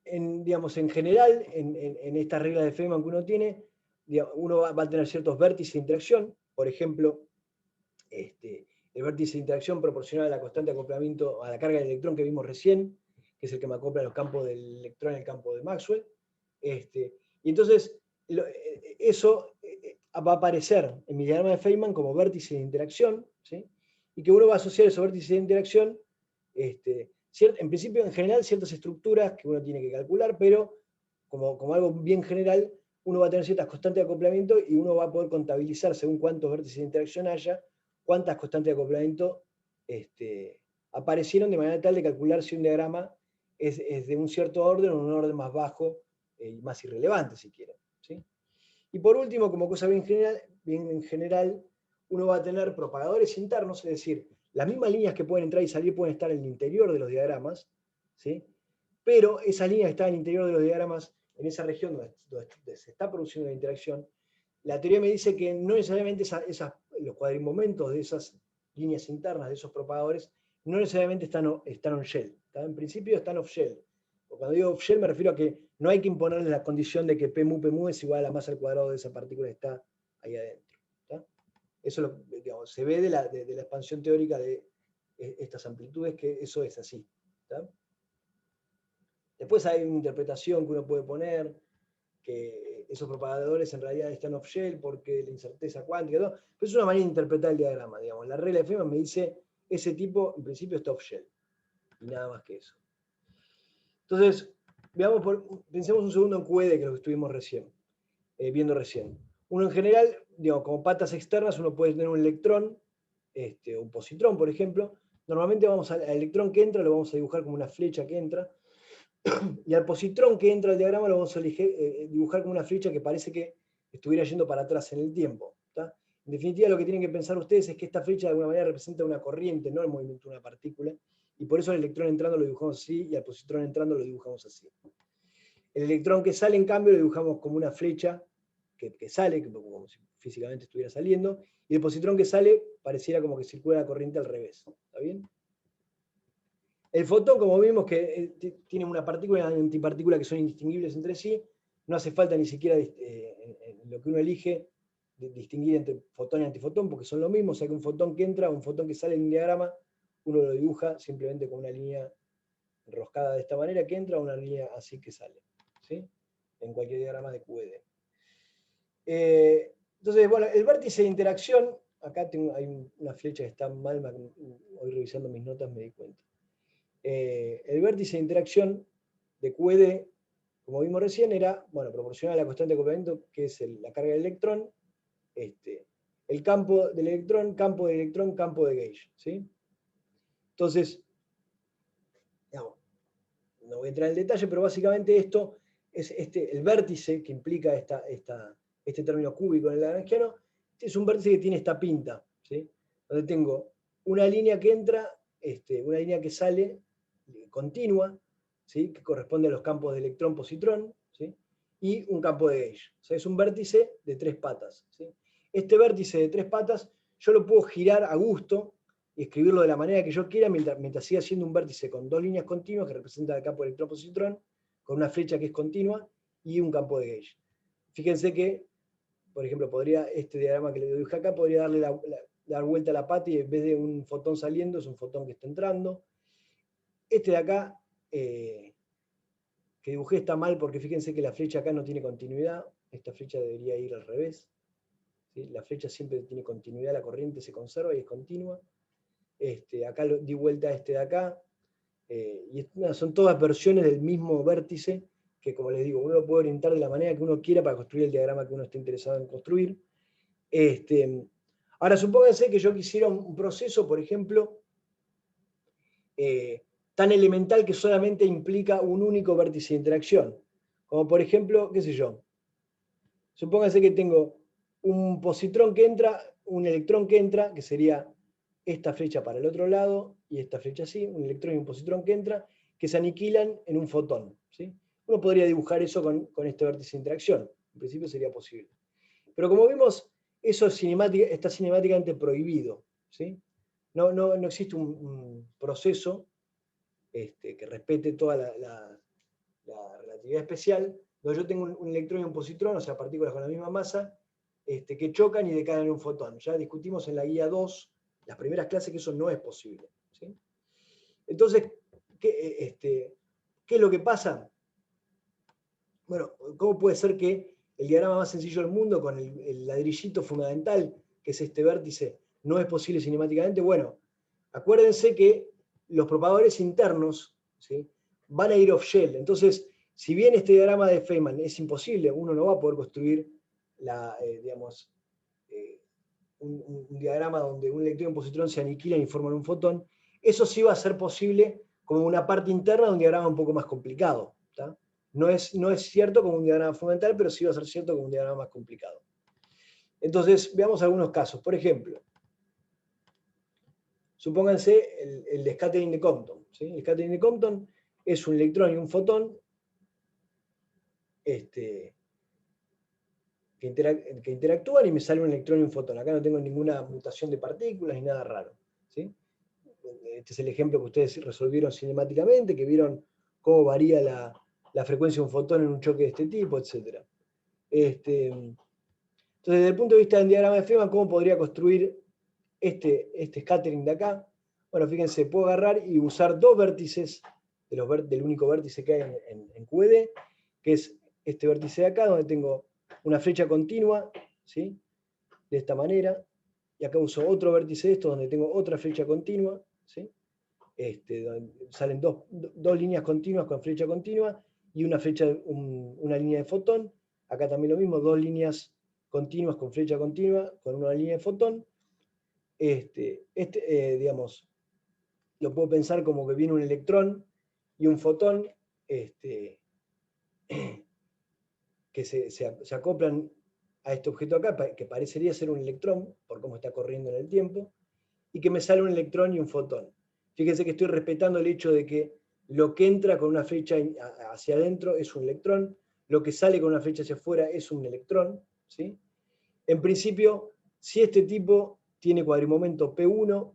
Digamos, en general, en estas reglas de Feynman que uno tiene, uno va a tener ciertos vértices de interacción. Por ejemplo, el vértice de interacción proporcional a la constante de acoplamiento a la carga del electrón que vimos recién, que es el que me acopla los campos del electrón en el campo de Maxwell. Y entonces, eso va a aparecer en mi diagrama de Feynman como vértice de interacción, ¿sí? Y que uno va a asociar esos vértices de interacción, en principio, en general, ciertas estructuras que uno tiene que calcular, pero como algo bien general, uno va a tener ciertas constantes de acoplamiento y uno va a poder contabilizar según cuántos vértices de interacción haya, cuántas constantes de acoplamiento aparecieron, de manera tal de calcular si un diagrama es de un cierto orden o un orden más bajo y más irrelevante, si quieren. ¿Sí? Y por último, como cosa bien en general, uno va a tener propagadores internos, es decir, las mismas líneas que pueden entrar y salir pueden estar en el interior de los diagramas, ¿sí? Pero esas líneas que están en el interior de los diagramas en esa región donde se está produciendo la interacción, la teoría me dice que no necesariamente los cuadrimomentos de esas líneas internas, de esos propagadores, no necesariamente están on-shell. En principio están off-shell. Cuando digo off-shell me refiero a que no hay que imponerle la condición de que P es igual a la masa al cuadrado de esa partícula que está ahí adentro. ¿Tá? Eso digamos, se ve de la expansión teórica de estas amplitudes, que eso es así. ¿Tá? Después hay una interpretación que uno puede poner, que esos propagadores en realidad están off-shell porque la incerteza cuántica, ¿no? Pero es una manera de interpretar el diagrama, digamos. La regla de Feynman me dice, ese tipo en principio está off-shell, y nada más que eso. Entonces, pensemos un segundo en QED, que es lo que estuvimos viendo recién. Uno en general, digamos, como patas externas, uno puede tener un electrón, un positrón, por ejemplo. Normalmente al electrón que entra lo vamos a dibujar como una flecha que entra, y al positrón que entra al diagrama lo vamos a dibujar como una flecha que parece que estuviera yendo para atrás en el tiempo. ¿Tá? En definitiva, lo que tienen que pensar ustedes es que esta flecha de alguna manera representa una corriente, no el movimiento de una partícula, y por eso el electrón entrando lo dibujamos así, y al positrón entrando lo dibujamos así. El electrón que sale, en cambio, lo dibujamos como una flecha que sale, como si físicamente estuviera saliendo, y el positrón que sale pareciera como que circula la corriente al revés. ¿Está bien? El fotón, como vimos, que tiene una partícula y una antipartícula que son indistinguibles entre sí, no hace falta ni siquiera en lo que uno elige distinguir entre fotón y antifotón, porque son lo mismo, o sea que un fotón que entra, un fotón que sale en un diagrama, uno lo dibuja simplemente con una línea enroscada de esta manera que entra, o una línea así que sale, ¿sí? En cualquier diagrama de QED. Entonces, bueno, el vértice de interacción, acá hay una flecha que está mal, hoy revisando mis notas me di cuenta. El vértice de interacción de QED, como vimos recién, era, bueno, proporcional a la constante de acoplamiento, que es la carga del electrón, el campo del electrón, campo de gauge, ¿sí? Entonces, digamos, no voy a entrar en el detalle, pero básicamente esto es el vértice que implica este término cúbico en el lagrangiano, es un vértice que tiene esta pinta, ¿sí? Donde tengo una línea que entra, una línea que sale, continua, ¿sí? Que corresponde a los campos de electrón-positrón, ¿sí? Y un campo de gauge. O sea, es un vértice de 3 patas, ¿sí? Este vértice de 3 patas yo lo puedo girar a gusto y escribirlo de la manera que yo quiera mientras siga siendo un vértice con 2 líneas continuas que representan el campo de electrón-positrón, con una flecha que es continua y un campo de gauge. Fíjense que, por ejemplo, este diagrama que le dibujé acá, podría dar vuelta a la pata y en vez de un fotón saliendo, es un fotón que está entrando. Este de acá, que dibujé, está mal porque fíjense que la flecha acá no tiene continuidad. Esta flecha debería ir al revés, ¿sí? La flecha siempre tiene continuidad, la corriente se conserva y es continua. Acá di vuelta a este de acá. Y son todas versiones del mismo vértice que, como les digo, uno lo puede orientar de la manera que uno quiera para construir el diagrama que uno esté interesado en construir. Ahora, supónganse que yo quisiera un proceso, por ejemplo, tan elemental que solamente implica un único vértice de interacción. Como por ejemplo, qué sé yo, supónganse que tengo un positrón que entra, un electrón que entra, que sería esta flecha para el otro lado, y esta flecha así, un electrón y un positrón que entra, que se aniquilan en un fotón, ¿sí? Uno podría dibujar eso con este vértice de interacción. En principio sería posible. Pero como vimos, eso está cinemáticamente prohibido, ¿sí? No existe un proceso que respete toda la relatividad especial, donde yo tengo un electrón y un positrón, o sea, partículas con la misma masa, que chocan y decaen en un fotón. Ya discutimos en la guía 2, las primeras clases, que eso no es posible, ¿sí? Entonces, ¿qué es lo que pasa? Bueno, ¿cómo puede ser que el diagrama más sencillo del mundo, con el ladrillito fundamental, que es este vértice, no es posible cinemáticamente? Bueno, acuérdense que los propagadores internos, ¿sí?, van a ir off-shell. Entonces, si bien este diagrama de Feynman es imposible, uno no va a poder construir un diagrama donde un electrón y un positrón se aniquilan y forman un fotón, eso sí va a ser posible como una parte interna de un diagrama un poco más complicado, ¿tá? No es cierto como un diagrama fundamental, pero sí va a ser cierto como un diagrama más complicado. Entonces, veamos algunos casos. Por ejemplo, supónganse el de scattering de Compton, ¿sí? El scattering de Compton es un electrón y un fotón que interactúan y me sale un electrón y un fotón. Acá no tengo ninguna mutación de partículas ni nada raro, ¿sí? Este es el ejemplo que ustedes resolvieron cinemáticamente, que vieron cómo varía la frecuencia de un fotón en un choque de este tipo, etc. Entonces, desde el punto de vista del diagrama de Feynman, ¿cómo podría construir este scattering de acá? Bueno, fíjense, puedo agarrar y usar dos vértices del único vértice que hay en QED, que es este vértice de acá, donde tengo una flecha continua, ¿sí? De esta manera, y acá uso otro vértice de esto, donde tengo otra flecha continua, ¿sí? Donde salen dos líneas continuas con flecha continua, y una línea de fotón. Acá también lo mismo, dos líneas continuas con flecha continua, con una línea de fotón. Digamos, lo puedo pensar como que viene un electrón y un fotón, que se acoplan a este objeto acá, que parecería ser un electrón, por cómo está corriendo en el tiempo, y que me sale un electrón y un fotón. Fíjense que estoy respetando el hecho de que lo que entra con una flecha hacia adentro es un electrón, lo que sale con una flecha hacia afuera es un electrón, ¿sí? En principio, si este tipo tiene cuadrimomento P1,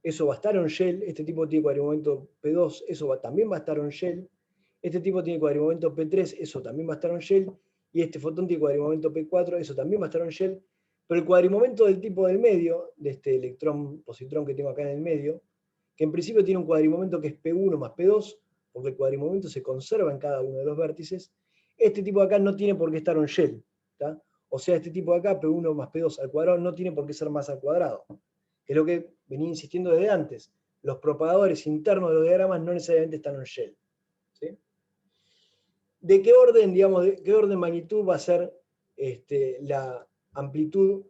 eso va a estar on shell. Este tipo tiene cuadrimomento P2, eso también va a estar on shell. Este tipo tiene cuadrimomento P3, eso también va a estar on shell. Y este fotón tiene cuadrimomento P4, eso también va a estar on shell. Pero el cuadrimomento del tipo del medio, de este electrón, positrón que tengo acá en el medio, que en principio tiene un cuadrimomento que es P1 más P2, porque el cuadrimomento se conserva en cada uno de los vértices, este tipo de acá no tiene por qué estar on shell, ¿tá? O sea, este tipo de acá, P1 más P2 al cuadrado, no tiene por qué ser más al cuadrado. Que es lo que venía insistiendo desde antes. Los propagadores internos de los diagramas no necesariamente están on shell, ¿sí? ¿De qué orden, digamos, de qué orden de magnitud va a ser la amplitud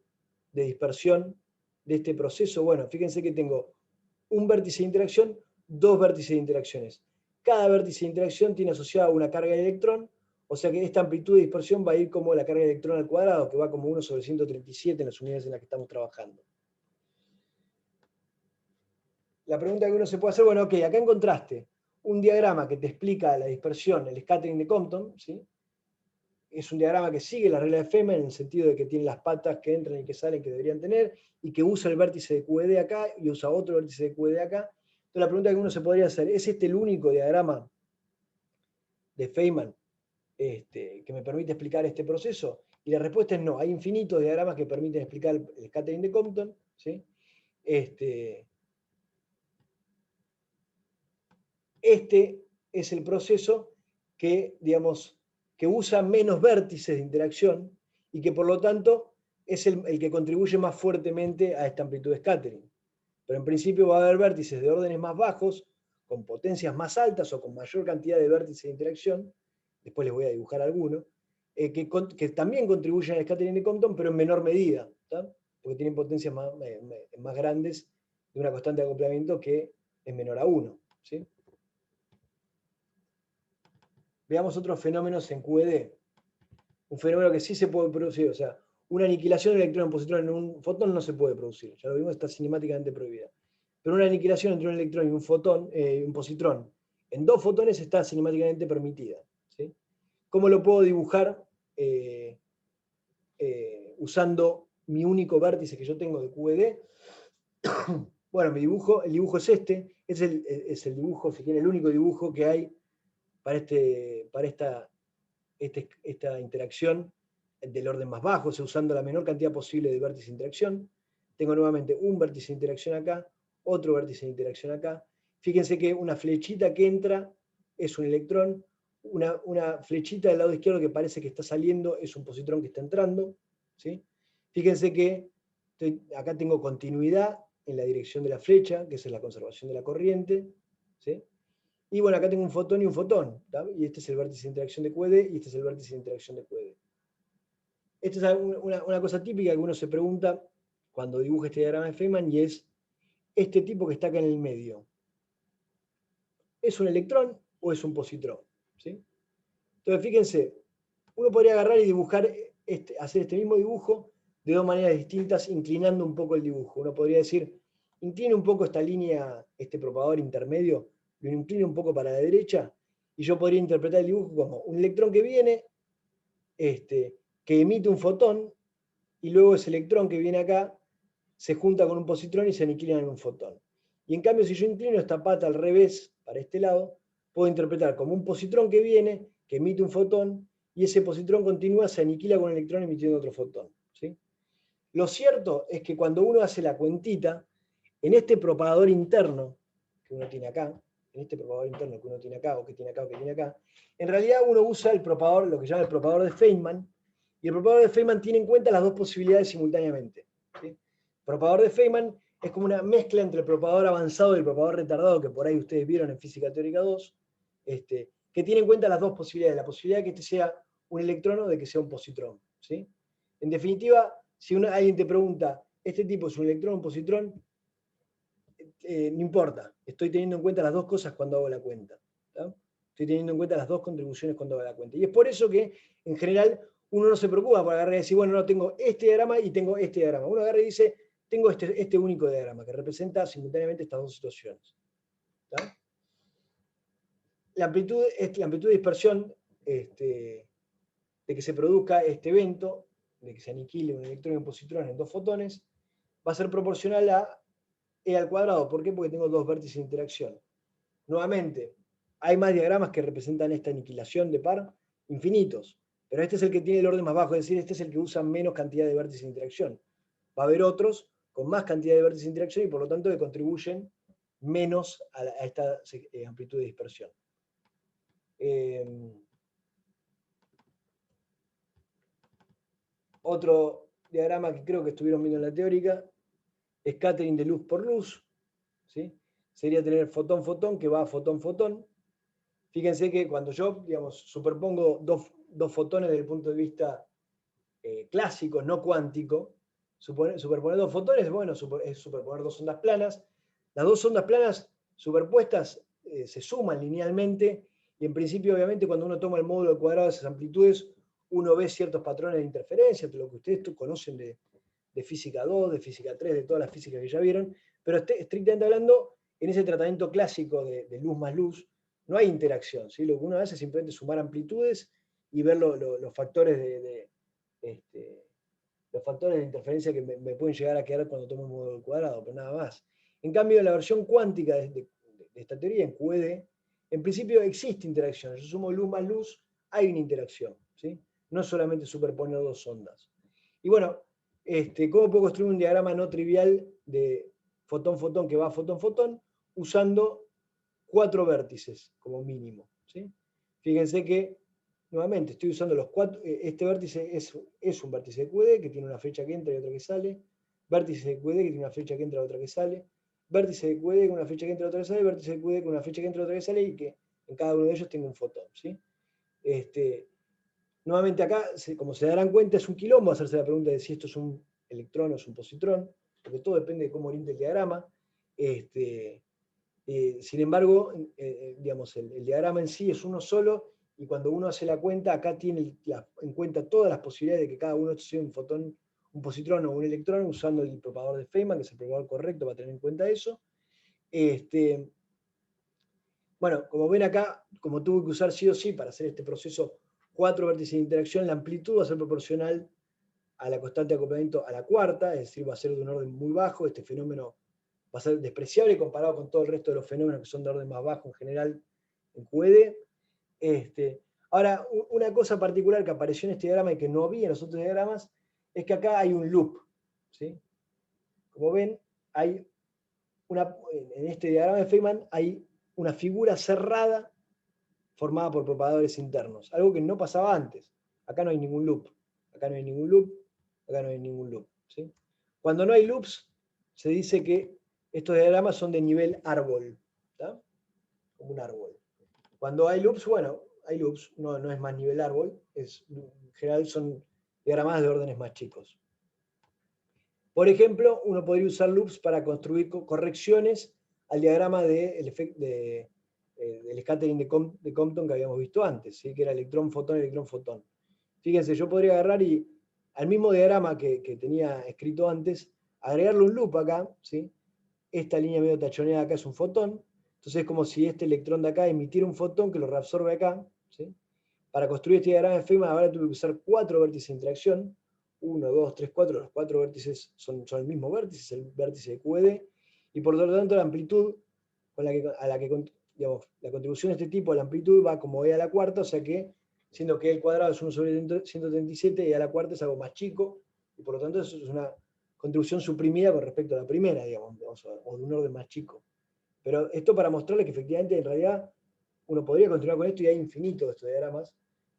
de dispersión de este proceso? Bueno, fíjense que tengo un vértice de interacción, dos vértices de interacciones. Cada vértice de interacción tiene asociada una carga de electrón, o sea que esta amplitud de dispersión va a ir como la carga de electrón al cuadrado, que va como 1/137 en las unidades en las que estamos trabajando. La pregunta que uno se puede hacer, bueno, ok, acá encontraste un diagrama que te explica la dispersión, el scattering de Compton, ¿sí? Es un diagrama que sigue la regla de Feynman en el sentido de que tiene las patas que entran y que salen que deberían tener, y que usa el vértice de QED acá y usa otro vértice de QED acá. Entonces la pregunta que uno se podría hacer, ¿es este el único diagrama de Feynman que me permite explicar este proceso? Y la respuesta es no, hay infinitos diagramas que permiten explicar el scattering de Compton, ¿sí? Este es el proceso que, digamos, que usa menos vértices de interacción y que por lo tanto es el que contribuye más fuertemente a esta amplitud de scattering. Pero en principio va a haber vértices de órdenes más bajos, con potencias más altas o con mayor cantidad de vértices de interacción, después les voy a dibujar algunos, que también contribuyen al scattering de Compton, pero en menor medida, ¿tá? Porque tienen potencias más grandes de una constante de acoplamiento que es menor a 1, ¿sí? Veamos otros fenómenos en QED. Un fenómeno que sí se puede producir, o sea, una aniquilación de electrón en positrón en un fotón no se puede producir, ya lo vimos, está cinemáticamente prohibida. Pero una aniquilación entre un electrón y un fotón, un positrón, en dos fotones está cinemáticamente permitida, ¿sí? ¿Cómo lo puedo dibujar usando mi único vértice que yo tengo de QED? Bueno, el dibujo es este, es el dibujo, si quiere, el único dibujo que hay para esta interacción del orden más bajo, o sea, usando la menor cantidad posible de vértices de interacción. Tengo nuevamente un vértice de interacción acá, otro vértice de interacción acá. Fíjense que una flechita que entra es un electrón, una flechita del lado izquierdo que parece que está saliendo es un positrón que está entrando, ¿sí? Fíjense que acá tengo continuidad en la dirección de la flecha, que es la conservación de la corriente, ¿sí? Y bueno, acá tengo un fotón y un fotón, ¿tá? Y este es el vértice de interacción de QED y este es el vértice de interacción de QED. Esta es una cosa típica que uno se pregunta cuando dibuja este diagrama de Feynman, y es este tipo que está acá en el medio. ¿Es un electrón o es un positrón? ¿Sí? Entonces, fíjense, uno podría agarrar y dibujar, hacer este mismo dibujo de dos maneras distintas, inclinando un poco el dibujo. Uno podría decir, incline un poco esta línea, este propagador intermedio, lo inclino un poco para la derecha, y yo podría interpretar el dibujo como un electrón que viene, que emite un fotón, y luego ese electrón que viene acá se junta con un positrón y se aniquilan en un fotón. Y en cambio, si yo inclino esta pata al revés, para este lado, puedo interpretar como un positrón que viene, que emite un fotón, y ese positrón continúa, se aniquila con un electrón emitiendo otro fotón, ¿sí? Lo cierto es que cuando uno hace la cuentita, en este propagador interno que uno tiene acá, en este propagador interno que uno tiene acá, o que tiene acá, o que tiene acá, en realidad uno usa el propagador, lo que se llama el propagador de Feynman, y el propagador de Feynman tiene en cuenta las dos posibilidades simultáneamente, ¿sí? El propagador de Feynman es como una mezcla entre el propagador avanzado y el propagador retardado, que por ahí ustedes vieron en Física Teórica 2, que tiene en cuenta las dos posibilidades, la posibilidad de que este sea un electrón o de que sea un positrón, ¿sí? En definitiva, si alguien te pregunta, ¿este tipo es un electrón o un positrón? No importa, estoy teniendo en cuenta las dos cosas cuando hago la cuenta, ¿tá? Estoy teniendo en cuenta las dos contribuciones cuando hago la cuenta. Y es por eso que, en general, uno no se preocupa por agarrar y decir, bueno, no, tengo este diagrama y tengo este diagrama. Uno agarra y dice, tengo este único diagrama que representa simultáneamente estas dos situaciones, ¿tá? La amplitud de dispersión de que se produzca este evento, de que se aniquile un electrón y un positrón en dos fotones, va a ser proporcional a E al cuadrado. ¿Por qué? Porque tengo dos vértices de interacción. Nuevamente, hay más diagramas que representan esta aniquilación de par, infinitos, pero este es el que tiene el orden más bajo, es decir, este es el que usa menos cantidad de vértices de interacción. Va a haber otros con más cantidad de vértices de interacción y por lo tanto que contribuyen menos a esta amplitud de dispersión. Otro diagrama que creo que estuvieron viendo en la teórica, scattering de luz por luz, ¿sí? Sería tener fotón-fotón que va a fotón-fotón. Fíjense que cuando yo, digamos, superpongo dos fotones desde el punto de vista clásico, no cuántico, superponer dos fotones, bueno, es superponer dos ondas planas. Las dos ondas planas superpuestas se suman linealmente y en principio, obviamente, cuando uno toma el módulo al cuadrado de esas amplitudes, uno ve ciertos patrones de interferencia, lo que ustedes conocen de física 2, de física 3, de todas las físicas que ya vieron, pero estrictamente hablando, en ese tratamiento clásico de luz más luz, no hay interacción, ¿sí? Lo que uno hace es simplemente sumar amplitudes y ver los factores los factores de interferencia que me pueden llegar a quedar cuando tomo un módulo al cuadrado, pero nada más. En cambio, en la versión cuántica de esta teoría, en QED, en principio existe interacción. Yo sumo luz más luz, hay una interacción, ¿sí? No solamente superponer dos ondas. Y bueno, ¿cómo puedo construir un diagrama no trivial de fotón-fotón que va a fotón-fotón? Usando 4 vértices como mínimo, ¿sí? Fíjense que, nuevamente, estoy usando los 4, este vértice es un vértice de QED que tiene una flecha que entra y otra que sale, vértice de QED que tiene una flecha que entra y otra que sale, vértice de QED con una flecha que entra y otra que sale, vértice de QED con una flecha que entra y otra que sale, y que en cada uno de ellos tengo un fotón, ¿sí? Nuevamente acá, como se darán cuenta, es un quilombo hacerse la pregunta de si esto es un electrón o es un positrón, porque todo depende de cómo oriente el diagrama. Sin embargo, digamos, el diagrama en sí es uno solo, y cuando uno hace la cuenta, acá tiene en cuenta todas las posibilidades de que cada uno sea un fotón, un positrón o un electrón, usando el propagador de Feynman, que es el propagador correcto para tener en cuenta eso. Bueno, como ven acá, como tuve que usar sí o sí para hacer este proceso 4 vértices de interacción, la amplitud va a ser proporcional a la constante de acoplamiento a la cuarta, es decir, va a ser de un orden muy bajo. Este fenómeno va a ser despreciable comparado con todo el resto de los fenómenos que son de orden más bajo en general en QED. Ahora, una cosa particular que apareció en este diagrama y que no había en los otros diagramas es que acá hay un loop, ¿sí? Como ven, en este diagrama de Feynman hay una figura cerrada formada por propagadores internos, algo que no pasaba antes. Acá no hay ningún loop, acá no hay ningún loop, acá no hay ningún loop, ¿sí? Cuando no hay loops, se dice que estos diagramas son de nivel árbol, ¿tá? Como un árbol. Cuando hay loops, bueno, hay loops, no es más nivel árbol, en general son diagramas de órdenes más chicos. Por ejemplo, uno podría usar loops para construir correcciones al diagrama del scattering de Compton que habíamos visto antes, ¿sí? Que era electrón-fotón, electrón-fotón. Fíjense, yo podría agarrar y al mismo diagrama que tenía escrito antes, agregarle un loop acá, ¿sí? Esta línea medio tachoneada acá es un fotón, entonces es como si este electrón de acá emitiera un fotón que lo reabsorbe acá, ¿sí? para construir este diagrama de Feynman ahora tuve que usar 4 vértices de interacción. 1, 2, 3, 4. Los 4 vértices son el mismo vértice, es el vértice de QED. Y por lo tanto la amplitud digamos, la contribución de este tipo a la amplitud va como e a la cuarta, o sea que, siendo que el cuadrado es 1 sobre 137, e a la cuarta es algo más chico, y por lo tanto eso es una contribución suprimida con respecto a la primera, digamos, o de un orden más chico. Pero esto para mostrarles que efectivamente en realidad uno podría continuar con esto y hay infinitos de estos diagramas,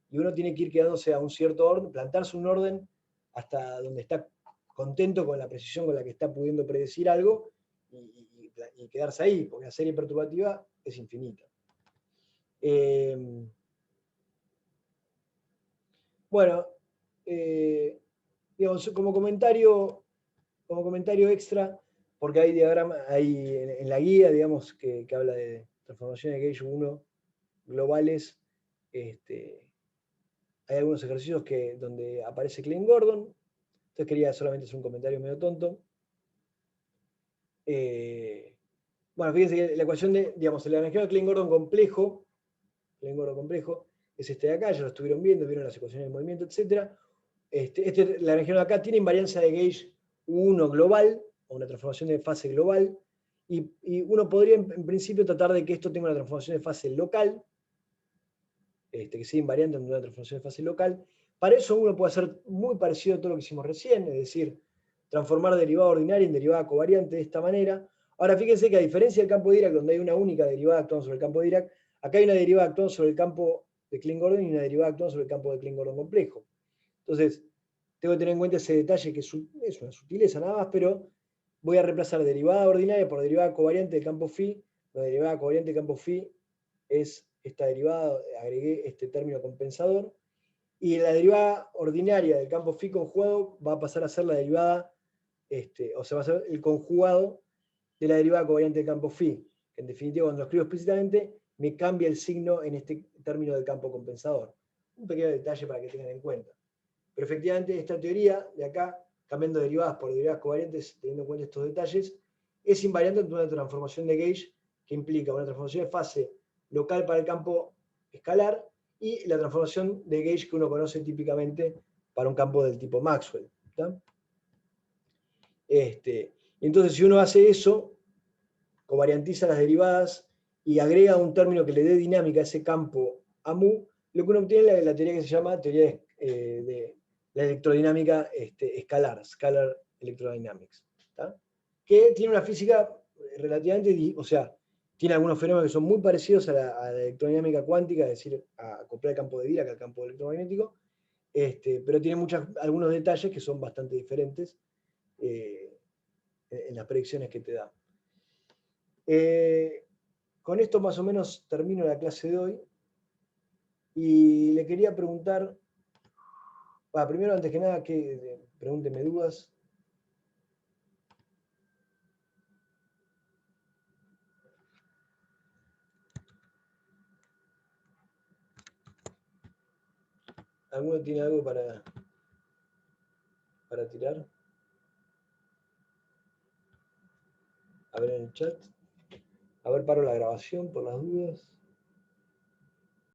y uno tiene que ir quedándose a un cierto orden, plantarse un orden hasta donde está contento con la precisión con la que está pudiendo predecir algo, y quedarse ahí, porque la serie perturbativa es infinita. Bueno, digamos, como comentario extra, porque hay diagrama, hay en la guía, digamos, que habla de transformaciones de Gauge 1 globales, hay algunos ejercicios donde aparece Klein Gordon, entonces quería solamente hacer un comentario medio tonto. Bueno, fíjense que la ecuación de, digamos, el lagrangiano de Klein Gordon complejo, es este de acá, ya lo estuvieron viendo, vieron las ecuaciones de movimiento, etc. Este lagrangiano de acá tiene invariancia de Gauge 1 global, o una transformación de fase global, y uno podría en principio tratar de que esto tenga una transformación de fase local, que sea invariante en una transformación de fase local. Para eso uno puede hacer muy parecido a todo lo que hicimos recién, es decir, transformar derivada ordinaria en derivada covariante de esta manera. Ahora fíjense que a diferencia del campo de Dirac, donde hay una única derivada actuando sobre el campo de Dirac, acá hay una derivada actuando sobre el campo de Klein Gordon y una derivada actuando sobre el campo de Klein Gordon complejo. Entonces, tengo que tener en cuenta ese detalle que es una sutileza nada más, pero voy a reemplazar derivada ordinaria por derivada covariante del campo phi. La derivada covariante del campo phi es esta derivada, agregué este término compensador, y la derivada ordinaria del campo phi conjugado va a pasar a ser la derivada, o sea, va a ser el conjugado de la derivada covariante del campo phi, que en definitiva cuando lo escribo explícitamente me cambia el signo en este término del campo compensador. Un pequeño detalle para que tengan en cuenta. Pero efectivamente esta teoría de acá, cambiando derivadas por derivadas covariantes, teniendo en cuenta estos detalles, es invariante ante una transformación de Gauge que implica una transformación de fase local para el campo escalar y la transformación de Gauge que uno conoce típicamente para un campo del tipo Maxwell. Entonces, si uno hace eso, covariantiza las derivadas y agrega un término que le dé dinámica a ese campo a mu, lo que uno obtiene es la teoría que se llama teoría de la electrodinámica escalar, Scalar Electrodynamics, ¿tá? Que tiene una física relativamente, o sea, tiene algunos fenómenos que son muy parecidos a la electrodinámica cuántica, es decir, a acoplar el campo de Dirac al campo electromagnético, pero tiene algunos detalles que son bastante diferentes en las predicciones que te da. Con esto más o menos termino la clase de hoy y le quería preguntar, primero antes que nada, pregúnteme dudas. ¿Alguno tiene algo para tirar? A ver en el chat. A ver, paro la grabación por las dudas.